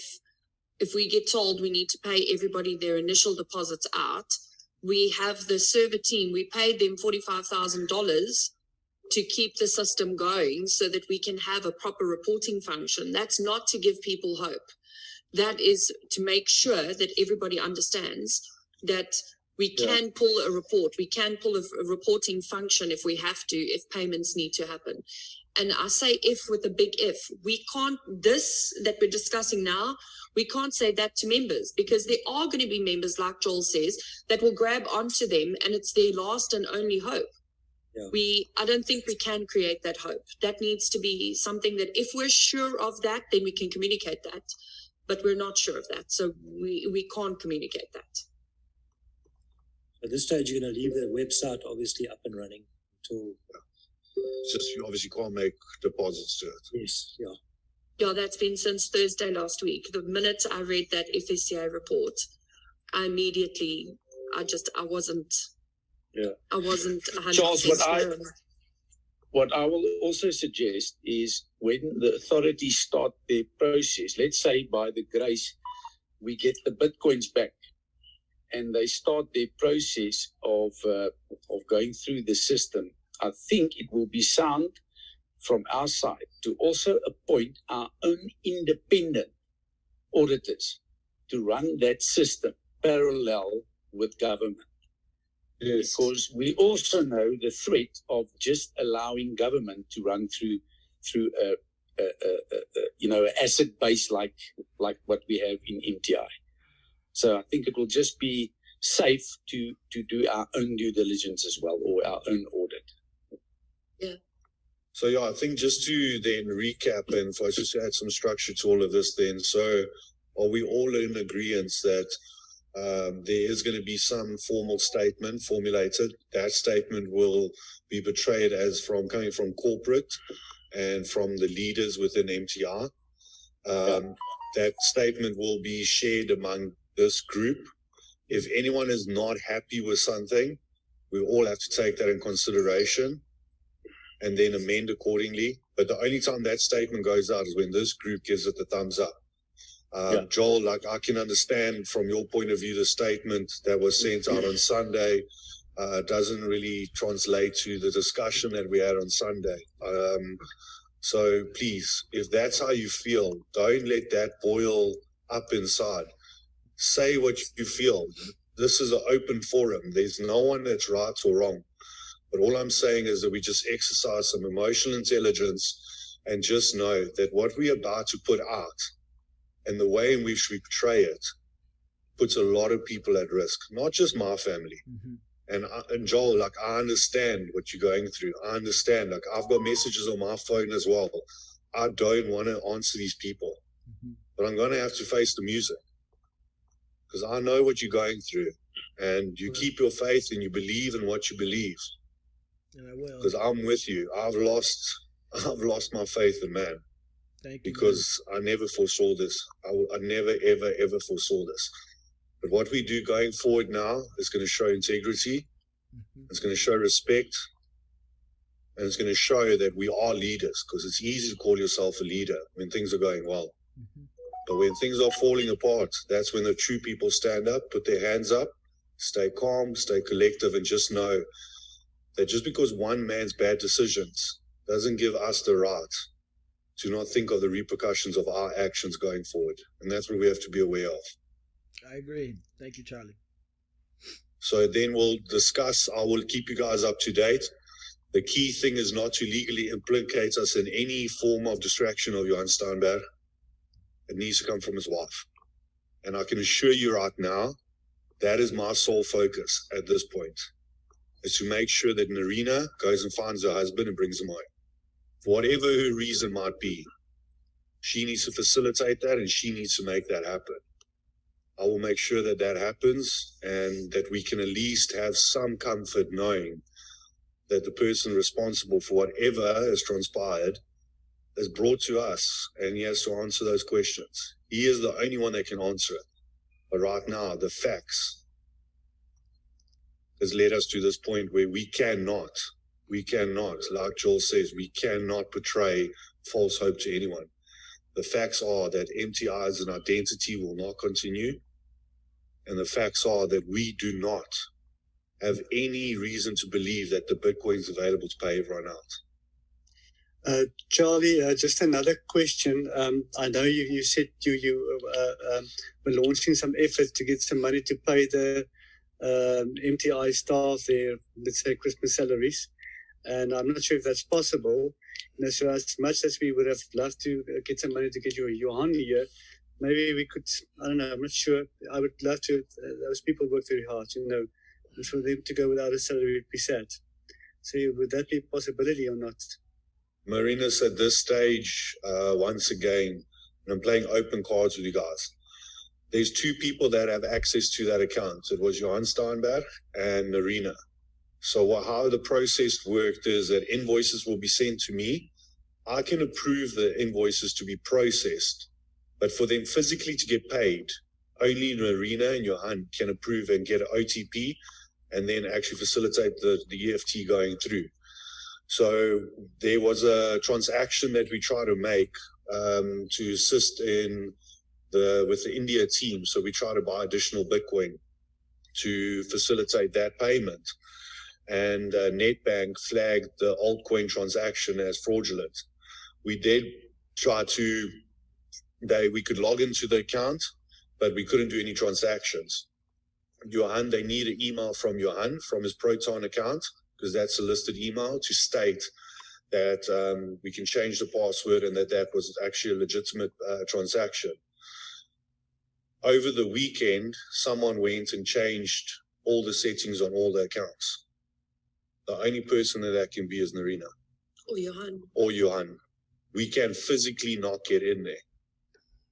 we get told we need to pay everybody their initial deposits out, we have the server team. We paid them $45,000 to keep the system going so that we can have a proper reporting function. That's not to give people hope. That is to make sure that everybody understands that we can pull a report. We can pull a reporting function if we have to, if payments need to happen. And I say if with a big if. We can't, this that we're discussing now, we can't say that to members because there are going to be members, like Joel says, that will grab onto them and it's their last and only hope. Yeah. I don't think we can create that hope. That needs to be something that if we're sure of that, then we can communicate that. But we're not sure of that. So we can't communicate that. At this stage, you're going to leave the website obviously up and running until... It's just you obviously can't make deposits to it. Yes, yeah. Yeah, that's been since Thursday last week. The minute I read that FSCA report, I wasn't 100% Charles, sure. what I will also suggest is when the authorities start their process, let's say by the grace we get the Bitcoins back, and they start their process of going through the system, I think it will be sound from our side to also appoint our own independent auditors to run that system parallel with government. Yes. Because we also know the threat of just allowing government to run through an asset base like what we have in MTI. So I think it will just be safe to do our own due diligence as well, or our own audit. Yeah. So I think just to then recap and for us to add some structure to all of this then, so are we all in agreement that there is going to be some formal statement formulated? That statement will be portrayed as coming from corporate and from the leaders within MTR. That statement will be shared among this group. If anyone is not happy with something, we all have to take that in consideration and then amend accordingly. But the only time that statement goes out is when this group gives it the thumbs up. Joel, like I can understand from your point of view, the statement that was sent out on Sunday doesn't really translate to the discussion that we had on Sunday. So please, if that's how you feel, don't let that boil up inside. Say what you feel. This is an open forum. There's no one that's right or wrong. But all I'm saying is that we just exercise some emotional intelligence and just know that what we're about to put out and the way in which we portray it puts a lot of people at risk, not just my family. Mm-hmm. And Joel, like I understand what you're going through. I understand. Like I've got messages on my phone as well. I don't want to answer these people, but I'm going to have to face the music because I know what you're going through, and you keep your faith and you believe in what you believe. And I will. Because I'm with you. I've lost my faith in man. Thank you. Because I never foresaw this. I never, ever, ever foresaw this. But what we do going forward now is going to show integrity. It's going to show respect. And it's going to show that we are leaders, because it's easy to call yourself a leader when things are going well. But when things are falling apart, that's when the true people stand up, put their hands up, stay calm, stay collective, and just know that just because one man's bad decisions doesn't give us the right to not think of the repercussions of our actions going forward. And that's what we have to be aware of. I agree. Thank you, Charlie. So then we'll discuss. I will keep you guys up to date. The key thing is not to legally implicate us in any form of distraction of Johann Steynberg. It needs to come from his wife. And I can assure you right now, that is my sole focus at this point, is to make sure that Narina goes and finds her husband and brings him home. For whatever her reason might be, she needs to facilitate that and she needs to make that happen. I will make sure that that happens and that we can at least have some comfort knowing that the person responsible for whatever has transpired is brought to us and he has to answer those questions. He is the only one that can answer it. But right now, the facts has led us to this point where we cannot, like Joel says, we cannot portray false hope to anyone. The facts are that MTI as an identity will not continue. And the facts are that we do not have any reason to believe that the Bitcoin is available to pay everyone out. Charlie, just another question. I know you said you were launching some effort to get some money to pay the MTI staff their, let's say, Christmas salaries. And I'm not sure if that's possible. So as much as we would have loved to get some money to get you a Johann here, maybe we could, I don't know, I'm not sure. I would love to, those people work very hard, and for them to go without a salary would be sad. So would that be a possibility or not? Marinus, at this stage, once again, and I'm playing open cards with you guys, there's two people that have access to that account. It was Johann Steynberg and Narina. So how the process worked is that invoices will be sent to me. I can approve the invoices to be processed, but for them physically to get paid, only Narina and Johann can approve and get an OTP and then actually facilitate the EFT going through. So there was a transaction that we try to make to assist in with the India team. So we try to buy additional Bitcoin to facilitate that payment. And NetBank flagged the altcoin transaction as fraudulent. We did try to, we could log into the account, but we couldn't do any transactions. Johann, they need an email from Johann from his Proton account, because that's a listed email, to state that we can change the password and that was actually a legitimate transaction. Over the weekend, someone went and changed all the settings on all the accounts. The only person that can be is Narina. Or Johann. We can physically not get in there.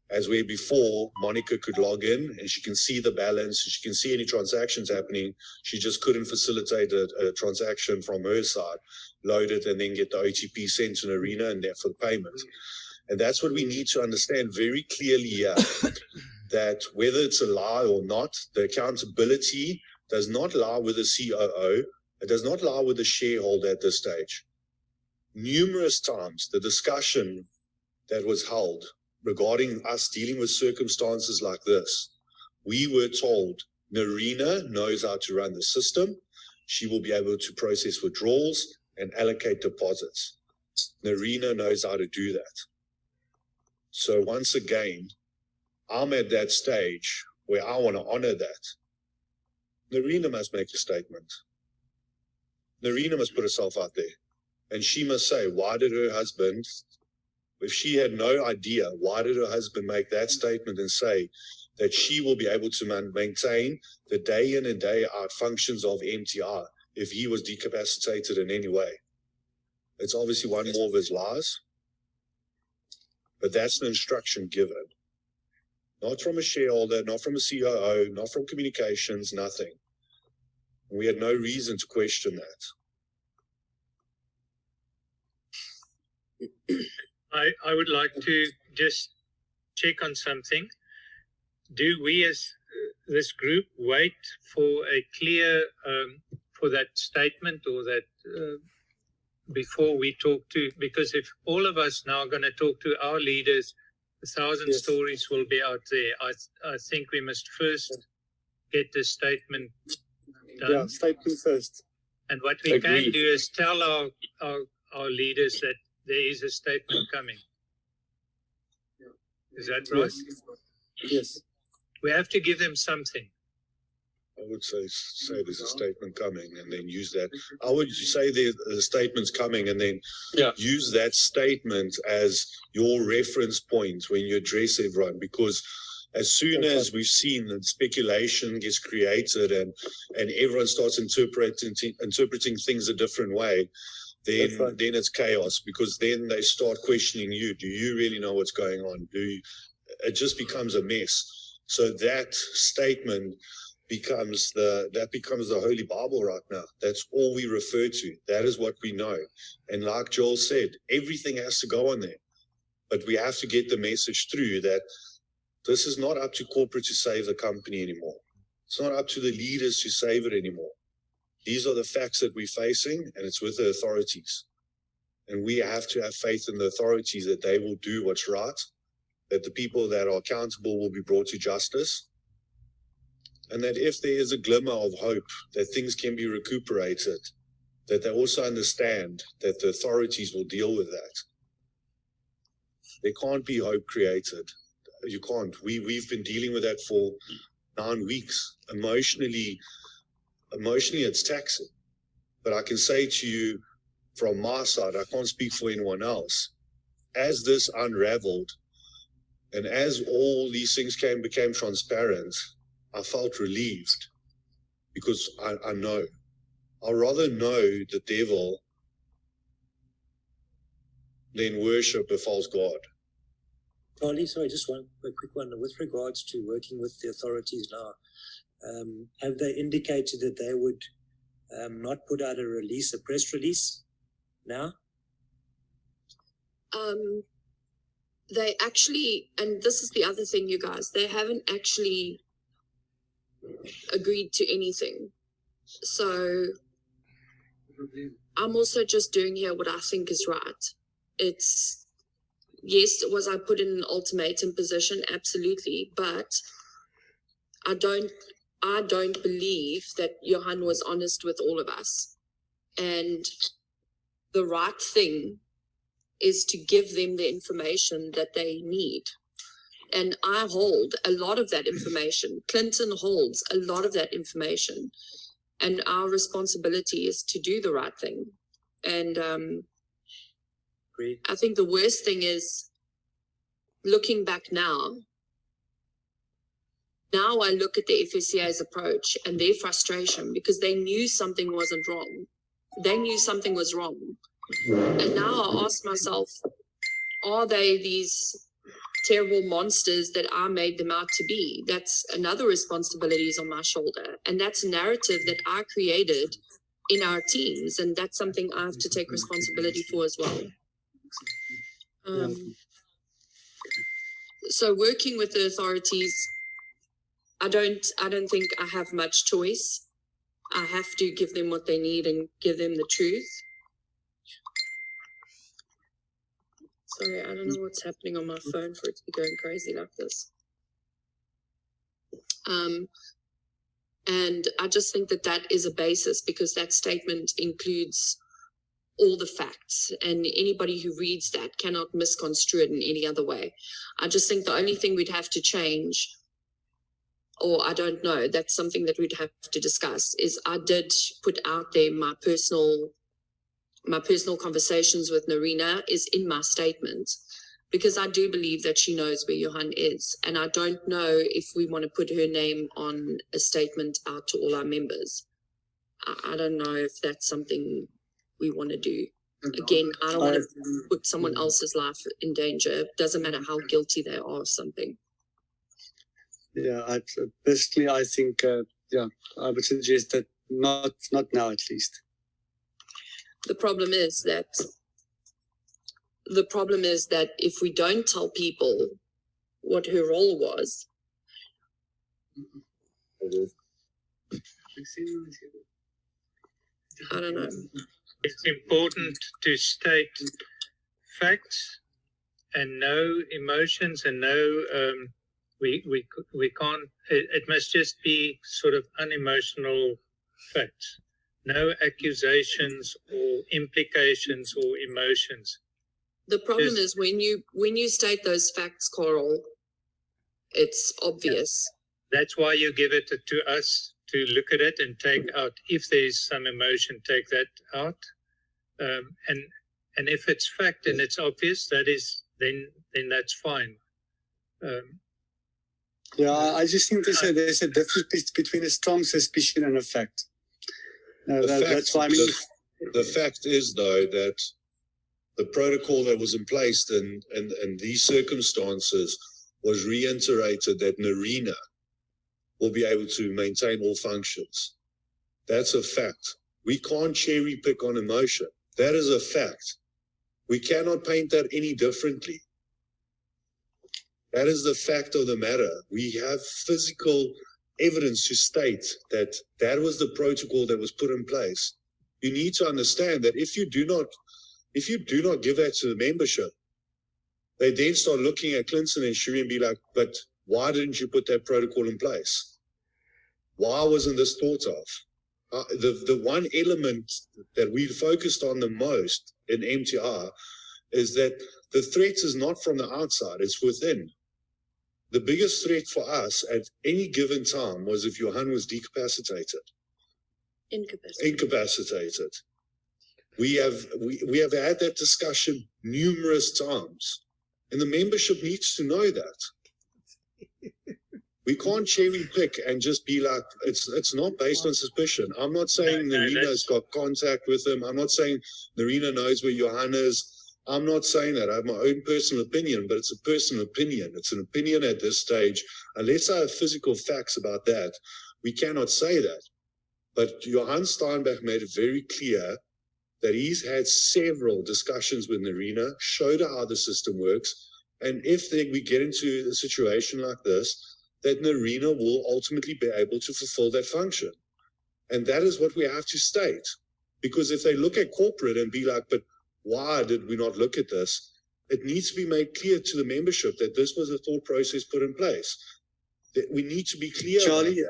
As where before, Monica could log in and she can see the balance, she can see any transactions happening. She just couldn't facilitate a transaction from her side, load it, and then get the OTP sent to Narina and therefore the payment. And that's what we need to understand very clearly here, that whether it's a lie or not, the accountability does not lie with the COO. It does not lie with the shareholder at this stage. Numerous times, the discussion that was held regarding us dealing with circumstances like this, we were told Narina knows how to run the system. She will be able to process withdrawals and allocate deposits. Narina knows how to do that. So once again, I'm at that stage where I want to honor that. Narina must make a statement. Narina must put herself out there. And she must say, why did her husband, if she had no idea, why did her husband make that statement and say that she will be able to maintain the day in and day out functions of MTI if he was decapacitated in any way? It's obviously one more of his lies, but that's an instruction given. Not from a shareholder, not from a COO, not from communications, nothing. We had no reason to question that. I would like to just check on something. Do we as this group wait for a clear, for that statement or that before we talk to, because if all of us now are going to talk to our leaders, 1,000 stories will be out there. I think we must first get the statement done. Yeah, statement first. And what we can do is tell our leaders that there is a statement coming. Is that right? Yes. We have to give them something. I would say there's a statement coming and then use that. I would say there's a statement's coming and then use that statement as your reference point when you address everyone, because as soon as we've seen that speculation gets created and everyone starts interpreting things a different way, then it's chaos, because then they start questioning you. Do you really know what's going on? It just becomes a mess. So that statement becomes the Holy Bible right now. That's all we refer to. That is what we know. And like Joel said, everything has to go on there. But we have to get the message through that this is not up to corporate to save the company anymore. It's not up to the leaders to save it anymore. These are the facts that we're facing, and it's with the authorities. And we have to have faith in the authorities that they will do what's right, that the people that are accountable will be brought to justice, and that if there is a glimmer of hope that things can be recuperated, that they also understand that the authorities will deal with that. There can't be hope created. You can't. We've been dealing with that for 9 weeks. Emotionally, it's taxing. But I can say to you from my side, I can't speak for anyone else, as this unraveled and as all these things became transparent, I felt relieved, because I know. I'd rather know the devil than worship a false god. Charlie, sorry, just a quick one. With regards to working with the authorities now, have they indicated that they would not put out a press release now? They actually, and this is the other thing, you guys, they haven't actually agreed to anything. So I'm also just doing here what I think is right. It's, yes, was I put in an ultimatum position? Absolutely. But I don't believe that Johann was honest with all of us. And the right thing is to give them the information that they need. And I hold a lot of that information. Clinton holds a lot of that information. And our responsibility is to do the right thing. And I think the worst thing is, looking back now I look at the FSCA's approach and their frustration, because they knew something wasn't wrong. They knew something was wrong. And now I ask myself, are they these terrible monsters that I made them out to be? That's another responsibility is on my shoulder. And that's a narrative that I created in our teams. And that's something I have to take responsibility for as well. So working with the authorities, I don't think I have much choice. I have to give them what they need and give them the truth. Sorry, I don't know what's happening on my phone for it to be going crazy like this. And I just think that is a basis, because that statement includes all the facts, and anybody who reads that cannot misconstrue it in any other way. I just think the only thing we'd have to change, or I don't know, that's something that we'd have to discuss, is I did put out there my personal conversations with Narina is in my statement, because I do believe that she knows where Johann is. And I don't know if we want to put her name on a statement out to all our members. I don't know if that's something we want to do. Again, I don't want to put someone else's life in danger. It doesn't matter how guilty they are of something. Yeah, basically, I think, I would suggest that not now, at least. The problem is that if we don't tell people what her role was, I don't know. It's important to state facts and no emotions and no, we can't, it must just be sort of unemotional facts. No accusations or implications or emotions. The problem is when you state those facts, Carl, it's obvious. That's why you give it to us look at it and take out, if there's some emotion, take that out. And if it's fact and it's obvious, then that's fine. I just think there's a difference between a strong suspicion and a fact. That's why I mean. The fact is, though, that the protocol that was in place in these circumstances was reiterated that Narina will be able to maintain all functions. That's a fact. We can't cherry pick on emotion. That is a fact. We cannot paint that any differently. That is the fact of the matter. We have physical evidence to state that that was the protocol that was put in place. You need to understand that if you do not give that to the membership, they then start looking at Clinton and Cheri and be like, but why didn't you put that protocol in place? Why wasn't this thought of? The one element that we focused on the most in MTI is that the threat is not from the outside, it's within. The biggest threat for us at any given time was if Johann was decapacitated. Incapacitated. We have had that discussion numerous times, and the membership needs to know that. We can't cherry pick and just be like, it's not based on suspicion. I'm not saying Narina's got contact with him. I'm not saying Narina knows where Johann is. I'm not saying that. I have my own personal opinion, but it's a personal opinion. It's an opinion at this stage. Unless I have physical facts about that, we cannot say that. But Johann Steynberg made it very clear that he's had several discussions with Narina, showed her how the system works, and if we get into a situation like this, that Narina will ultimately be able to fulfill that function. And that is what we have to state. Because if they look at corporate and be like, but why did we not look at this? It needs to be made clear to the membership that this was a thought process put in place. That we need to be clear. Charlie,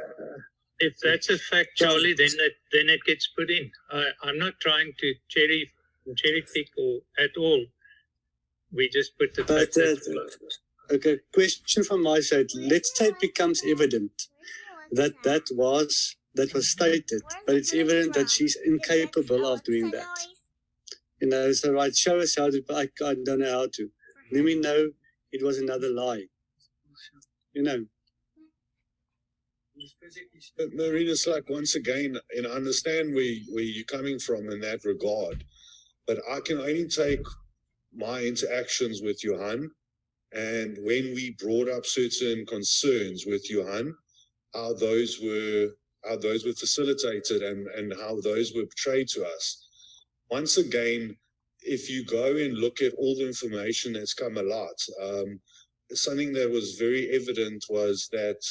if that's a fact, Charlie, then it gets put in. I'm not trying to cherry pick or at all. We just put the fact. Okay, question from my side. Let's say it becomes evident that was stated, but it's evident that she's incapable of doing that. You know, so right, show us how to, I don't know how to. Let me know it was another lie. You know. But Marina's like, once again, and I understand where you're coming from in that regard, but I can only take my interactions with Johann, and when we brought up certain concerns with Johann, how those were facilitated and how those were portrayed to us. Once again, if you go and look at all the information that's come a lot, something that was very evident was that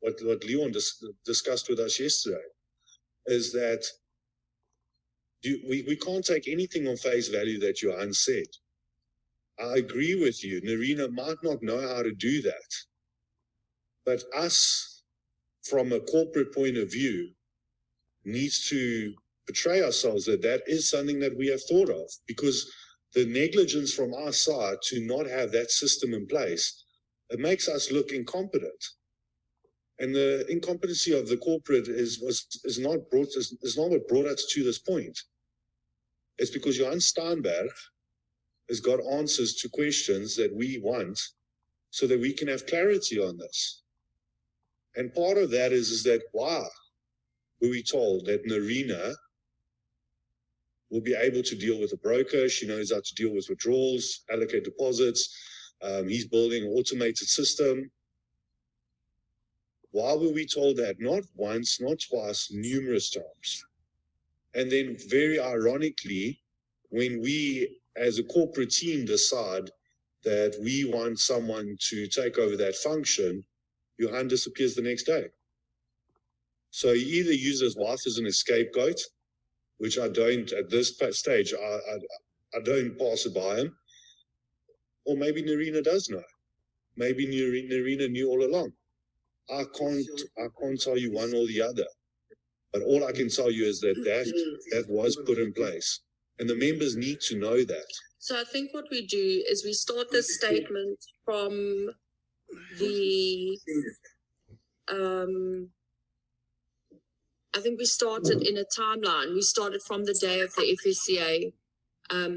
what Leon discussed with us yesterday is that we can't take anything on face value that Johann said. I agree with you. Narina might not know how to do that. But us, from a corporate point of view, needs to portray ourselves that is something that we have thought of, because the negligence from our side to not have that system in place, it makes us look incompetent. And the incompetency of the corporate is not what brought us to this point. It's because Johann Steynberg has got answers to questions that we want so that we can have clarity on this. And part of that is that why were we told that Narina will be able to deal with a broker? She knows how to deal with withdrawals, allocate deposits. He's building an automated system. Why were we told that? Not once, not twice, numerous times. And then very ironically, when we as a corporate team decide that we want someone to take over that function, Johann disappears the next day. So he either uses his wife as an scapegoat, which I don't, at this stage, I don't pass it by him, or maybe Narina does know. Maybe Narina knew all along. I can't tell you one or the other, but all I can tell you is that was put in place, and the members need to know that. So I think what we do is we start this statement from the I think we started in a timeline. We started from the day of the FSCA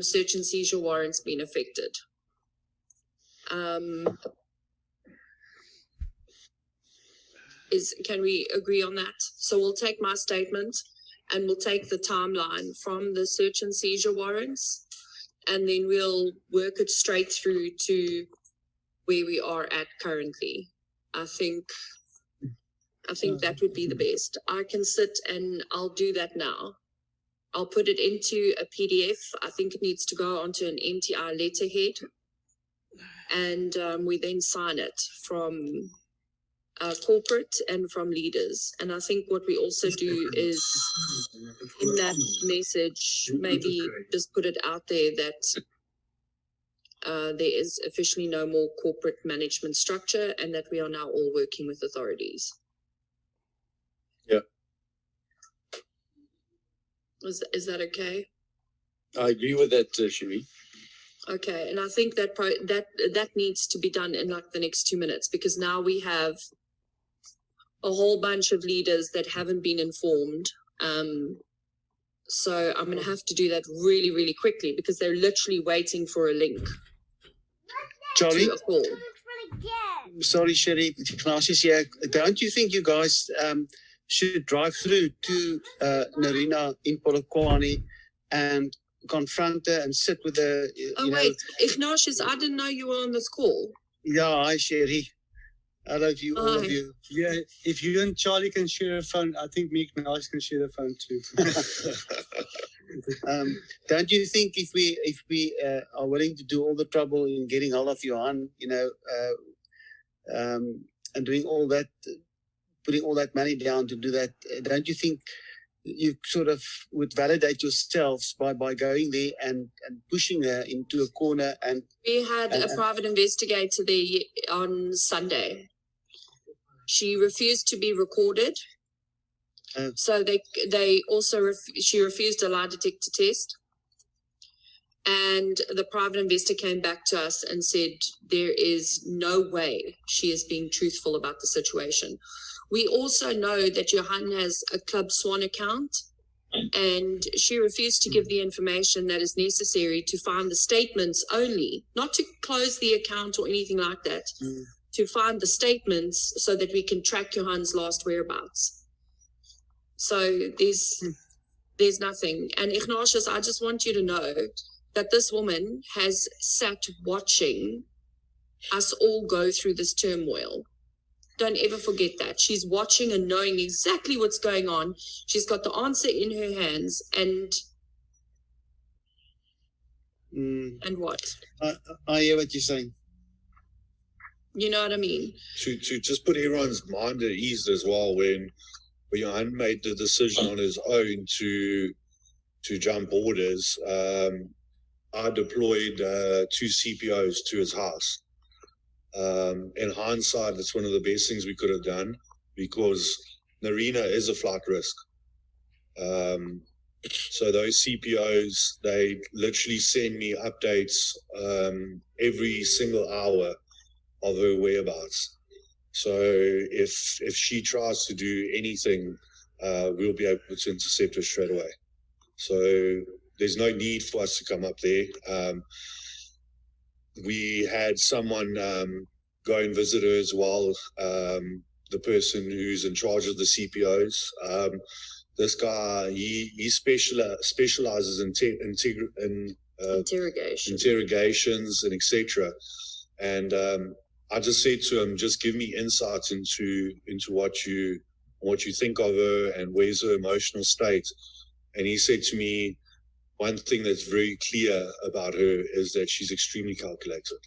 search and seizure warrants being affected. Can we agree on that? So we'll take my statement and we'll take the timeline from the search and seizure warrants, and then we'll work it straight through to where we are at currently. I think that would be the best. I can sit and I'll do that now. I'll put it into a PDF. I think it needs to go onto an MTI letterhead, and we then sign it from corporate and from leaders. And I think what we also do is in that message, maybe just put it out there that there is officially no more corporate management structure and that we are now all working with authorities. Yeah. Is that okay? I agree with that, Cheri. Okay, and I think that needs to be done in like the next 2 minutes, because now we have a whole bunch of leaders that haven't been informed. So I'm going to have to do that really, really quickly because they're literally waiting for a link. Charlie? To a call. Sorry, Cheri, don't you think you guys should drive through to Narina in Polokwane and confront her and sit with her? Wait, Ignatius, I didn't know you were on this call. Yeah, hi, Cheri. Hello to you, all of you. Yeah, if you and Charlie can share a phone, I think me and Nice can share a phone too. Don't you think if we are willing to do all the trouble in getting hold of Johann, and doing all that, putting all that money down to do that, don't you think you sort of would validate yourselves by going there and pushing her into a corner? And we had a private investigator there on Sunday. She refused to be recorded. So they also she refused a lie detector test, and the private investigator came back to us and said there is no way she is being truthful about the situation. We also know that Johann has a Club Swan account, and she refused to give the information that is necessary to find the statements only, not to close the account or anything like that, to find the statements so that we can track Johann's last whereabouts. So there's nothing. And Ignatius, I just want you to know that this woman has sat watching us all go through this turmoil. Don't ever forget that. She's watching and knowing exactly what's going on. She's got the answer in her hands. And what? I hear what you're saying. You know what I mean? To just put everyone's mind at ease as well, when Johann made the decision on his own to jump borders, I deployed 2 CPOs to his house. In hindsight, it's one of the best things we could have done, because Narina is a flight risk. So those CPOs, they literally send me updates every single hour of her whereabouts. So if she tries to do anything, we'll be able to intercept her straight away. So there's no need for us to come up there. We had someone go and visit her as well, the person who's in charge of the CPOs. This guy, he specializes in interrogations and etc. And I just said to him, just give me insights into what you think of her and where's her emotional state. And he said to me, one thing that's very clear about her is that she's extremely calculated.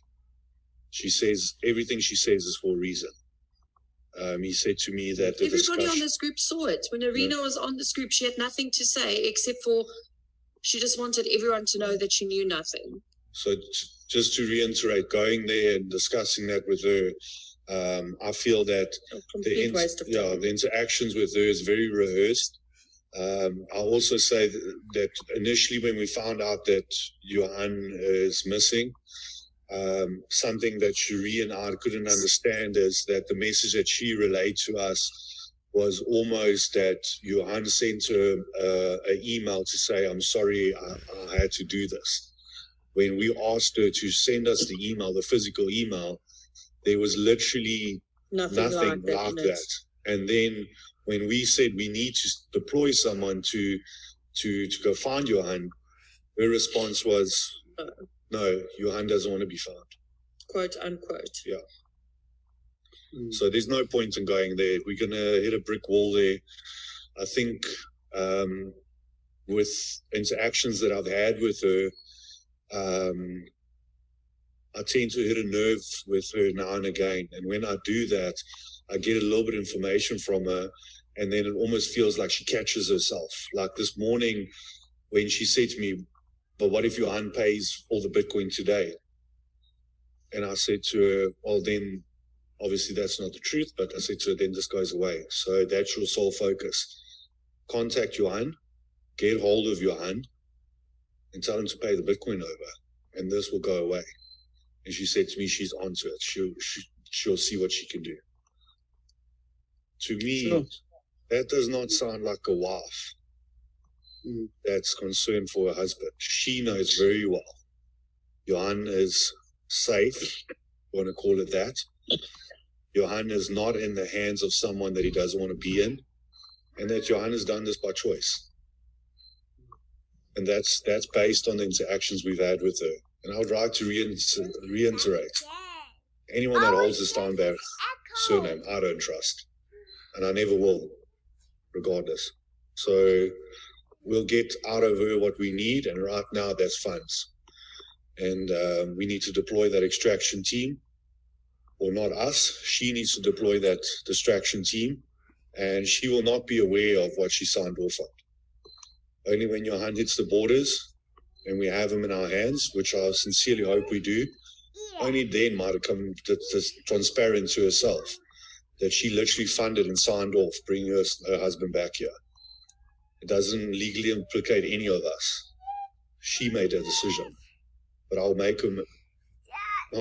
She says everything she says is for a reason. He said to me that everybody on this group saw it. When Arena was on this group, she had nothing to say except for she just wanted everyone to know that she knew nothing. So just to reiterate, going there and discussing that with her, I feel that the interactions with her is very rehearsed. I'll also say that initially when we found out that Johann is missing, something that Cheri and I couldn't understand is that the message that she relayed to us was almost that Johann sent her an email to say, I'm sorry, I had to do this. When we asked her to send us the email, the physical email, there was literally nothing like that. And then when we said we need to deploy someone to go find Johann, her response was, no, Johann doesn't want to be found. Quote unquote. Yeah. So there's no point in going there. We're going to hit a brick wall there. I think with interactions that I've had with her, I tend to hit a nerve with her now and again. And when I do that, I get a little bit of information from her, and then it almost feels like she catches herself. Like this morning when she said to me, but what if Johann pays all the Bitcoin today? And I said to her, well, then obviously that's not the truth, but I said to her, then this goes away. So that's your sole focus. Contact Johann, get hold of Johann, and tell him to pay the Bitcoin over, and this will go away. And she said to me, she's onto it. She'll see what she can do. To me, that does not sound like a wife that's concerned for her husband. She knows very well Johann is safe, you want to call it that. Johann is not in the hands of someone that he doesn't want to be in, and that Johann has done this by choice. And that's based on the interactions we've had with her. And I would like to reiterate, anyone that holds the Steynberg surname, I don't trust. And I never will, regardless. So we'll get out of her what we need, and right now that's funds. And we need to deploy that extraction team, or not us. She needs to deploy that distraction team, and she will not be aware of what she signed off on. Only when Johann hits the borders and we have him in our hands, which I sincerely hope we do, only then might it come transparent to herself that she literally funded and signed off bringing her husband back here. It doesn't legally implicate any of us. She made that decision, but I'll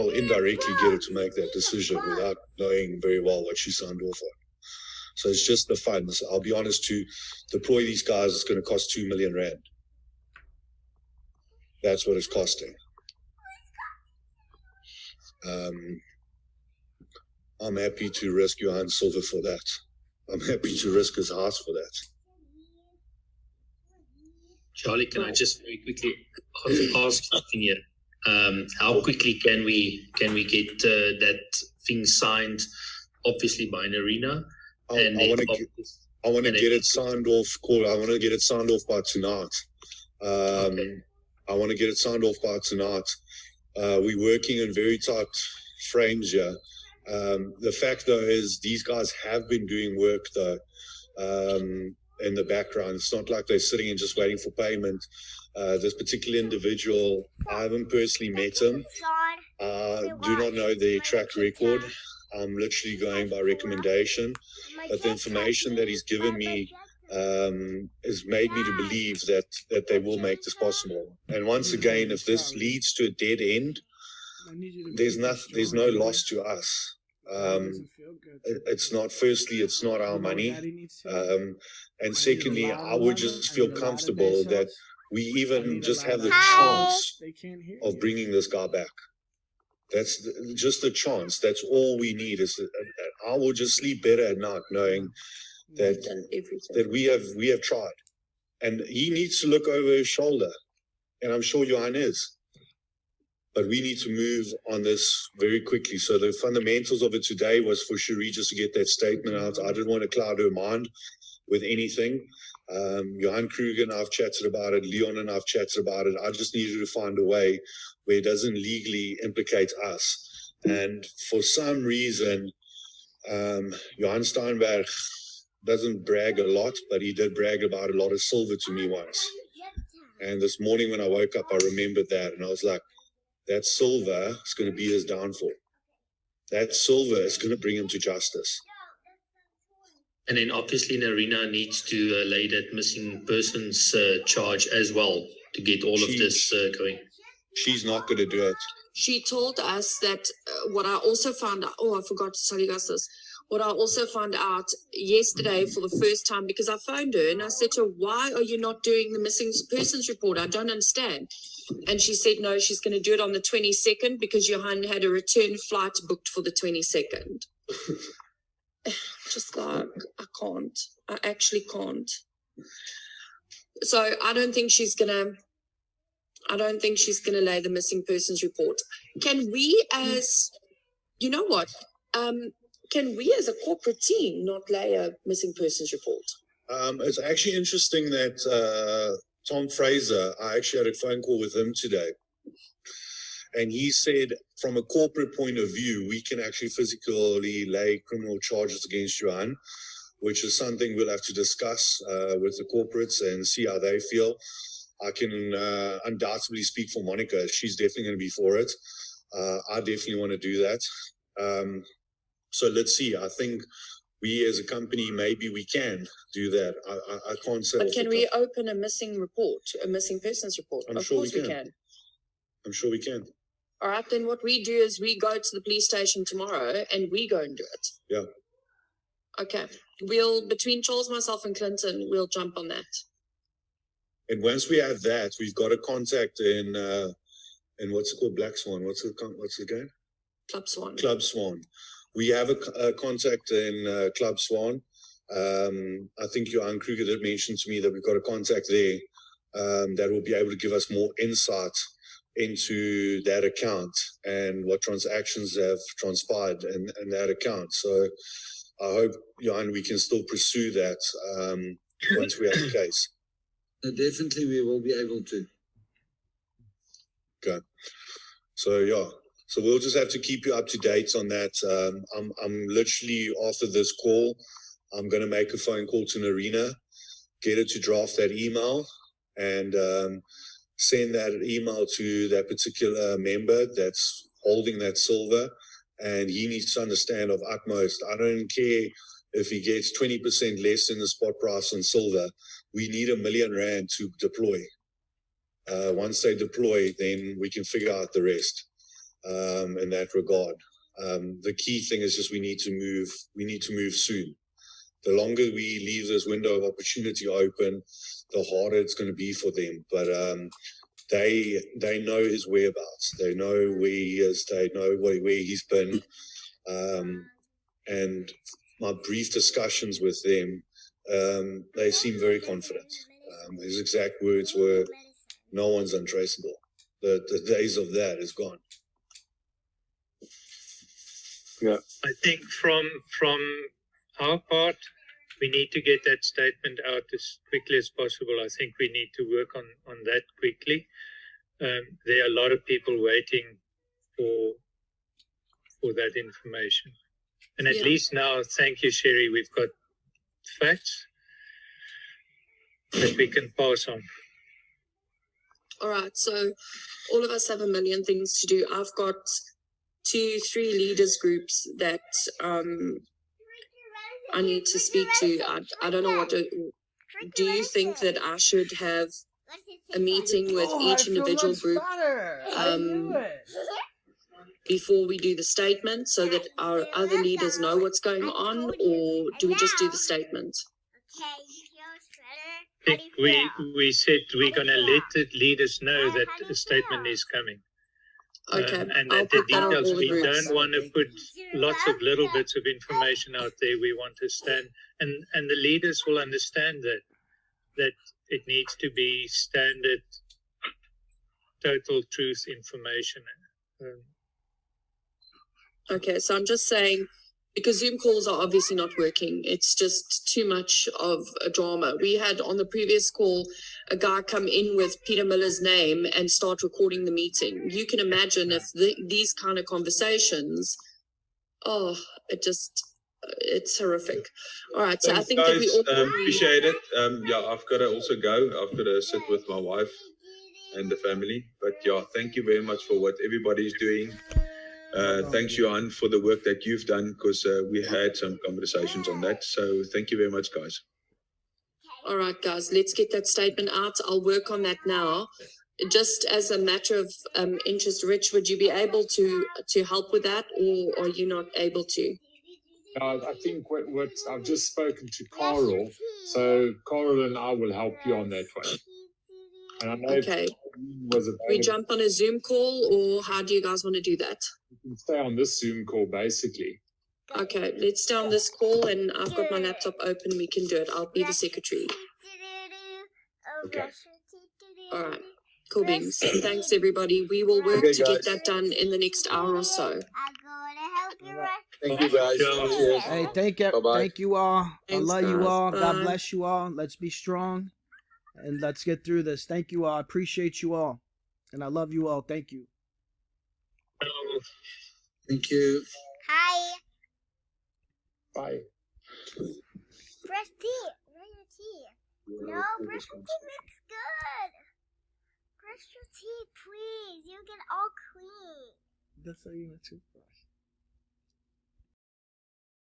indirectly get her to make that decision without knowing very well what she signed off on. So it's just the funds. I'll be honest, to deploy these guys, it's going to cost 2 million rand. That's what it's costing. I'm happy to risk Johann Silver for that. I'm happy to risk his house for that. Charlie, can I just very quickly ask something here? How quickly can we get that thing signed? Obviously by an arena. I want to get it signed off. I want to get it signed off by tonight. I want to get it signed off by tonight. We're working in very tight frames here. The fact, though, is these guys have been doing work, though, in the background. It's not like they're sitting and just waiting for payment. This particular individual, I haven't personally met him. Do not know their track record. I'm literally going by recommendation. But the information that he's given me has made me to believe that they will make this possible. And once again, if this leads to a dead end, there's no loss to us. It's not, firstly, it's not our money. And secondly, I would just feel comfortable that we even just have the chance of bringing this guy back. That's just a chance. That's all we need. I will just sleep better at night knowing that we have tried. And he needs to look over his shoulder, and I'm sure Johann is. But we need to move on this very quickly. So the fundamentals of it today was for Cheri just to get that statement out. I didn't want to cloud her mind with anything. Johann Kruger and I've chatted about it. Leon and I've chatted about it. I just needed to find a way where it doesn't legally implicate us. And for some reason, Johann Steynberg doesn't brag a lot, but he did brag about a lot of silver to me once. And this morning when I woke up, I remembered that. And I was like, that silver is going to be his downfall. That silver is going to bring him to justice. And then obviously Narina needs to lay that missing persons charge as well to get all of this going. She's not going to do it. She told us that what I also found out, I forgot to tell you guys this. What I also found out yesterday for the first time, because I phoned her and I said to her, why are you not doing the missing persons report? I don't understand. And she said, no, she's going to do it on the 22nd because Johann had a return flight booked for the 22nd. Just like, I can't. I actually can't. So I don't think she's going to lay the missing persons report. Can we as, you know what? Can we as a corporate team not lay a missing persons report? It's actually interesting that Tom Fraser, I actually had a phone call with him today. And he said, from a corporate point of view, we can actually physically lay criminal charges against Johann, which is something we'll have to discuss with the corporates and see how they feel. I can undoubtedly speak for Monica. She's definitely going to be for it. I definitely want to do that. So let's see. I think we as a company, maybe we can do that. I can't say. But can we open a missing report, a missing persons report? I'm of sure course we can. I'm sure we can. All right, then what we do is we go to the police station tomorrow and we go and do it. Yeah. Okay. We'll, between Charles, myself, and Clinton, we'll jump on that. And once we have that, we've got a contact in what's it called, Black Swan. What's the game? Club Swan. Club Swan. We have a contact in Club Swan. I think Johann Kruger did mention to me that we've got a contact there that will be able to give us more insight into that account and what transactions have transpired in that account. So I hope, Johann, we can still pursue that once we have the case. Definitely, we will be able to. Okay. So, yeah. So we'll just have to keep you up to date on that. I'm literally, after this call, I'm going to make a phone call to Narina, get her to draft that email, and send that email to that particular member that's holding that silver. And he needs to understand of utmost, I don't care if he gets 20% less in the spot price on silver. We need R1 million to deploy. Once they deploy, then we can figure out the rest in that regard. The key thing is just we need to move soon. The longer we leave this window of opportunity open, the harder it's going to be for them. But they know his whereabouts. They know where he is. They know where he's been. And my brief discussions with them, they seem very confident. His exact words were, "No one's untraceable." The days of that is gone. Yeah, I think from our part, we need to get that statement out as quickly as possible. I think we need to work on that quickly. There are a lot of people waiting for that information. And at least now, thank you, Cheri, we've got facts that we can pass on. All right, so all of us have a million things to do. I've got 2-3 leaders groups that I need to speak to. I don't know what to do. You think that I should have a meeting with each individual group before we do the statement so that our other leaders know what's going on, or do we just do the statement? I think we said we're going to let the leaders know that a statement is coming. Okay. And that the details, we don't want to put lots of little bits of information out there. We want to stand, and the leaders will understand that it needs to be standard, total truth information. Okay, so I'm just saying, because Zoom calls are obviously not working, it's just too much of a drama. We had on the previous call a guy come in with Peter Miller's name and start recording the meeting. You can imagine if these kind of conversations, it's horrific. All right, so I think guys, that we all appreciate it. I've got to also go. I've got to sit with my wife and the family. But thank you very much for what everybody's doing. Thanks, Johann, for the work that you've done, because we had some conversations on that. So thank you very much, guys. All right, guys, let's get that statement out. I'll work on that now. Just as a matter of interest, Rich, would you be able to help with that, or are you not able to? I think what I've just spoken to Carl, so Carl and I will help you on that one. And I know Okay. was We jump on a Zoom call, or how do you guys want to do that? You can stay on this Zoom call, basically. Okay, let's stay on this call, and I've got my laptop open. We can do it. I'll be the secretary. Okay. All right. Cool beans. Thanks, everybody. We will work to get that done in the next hour or so. Thank you, guys. Cheers. Hey, thank you all. Thanks, I love you guys. all. God Bye. bless you all. Let's be strong and let's get through this. Thank you all. I appreciate you all. And I love you all. Thank you. Thank you. Hi. Bye. Brush teeth. Brush your teeth. No, brush your teeth looks good. Brush your teeth, please. You get all clean. That's how you want to brush.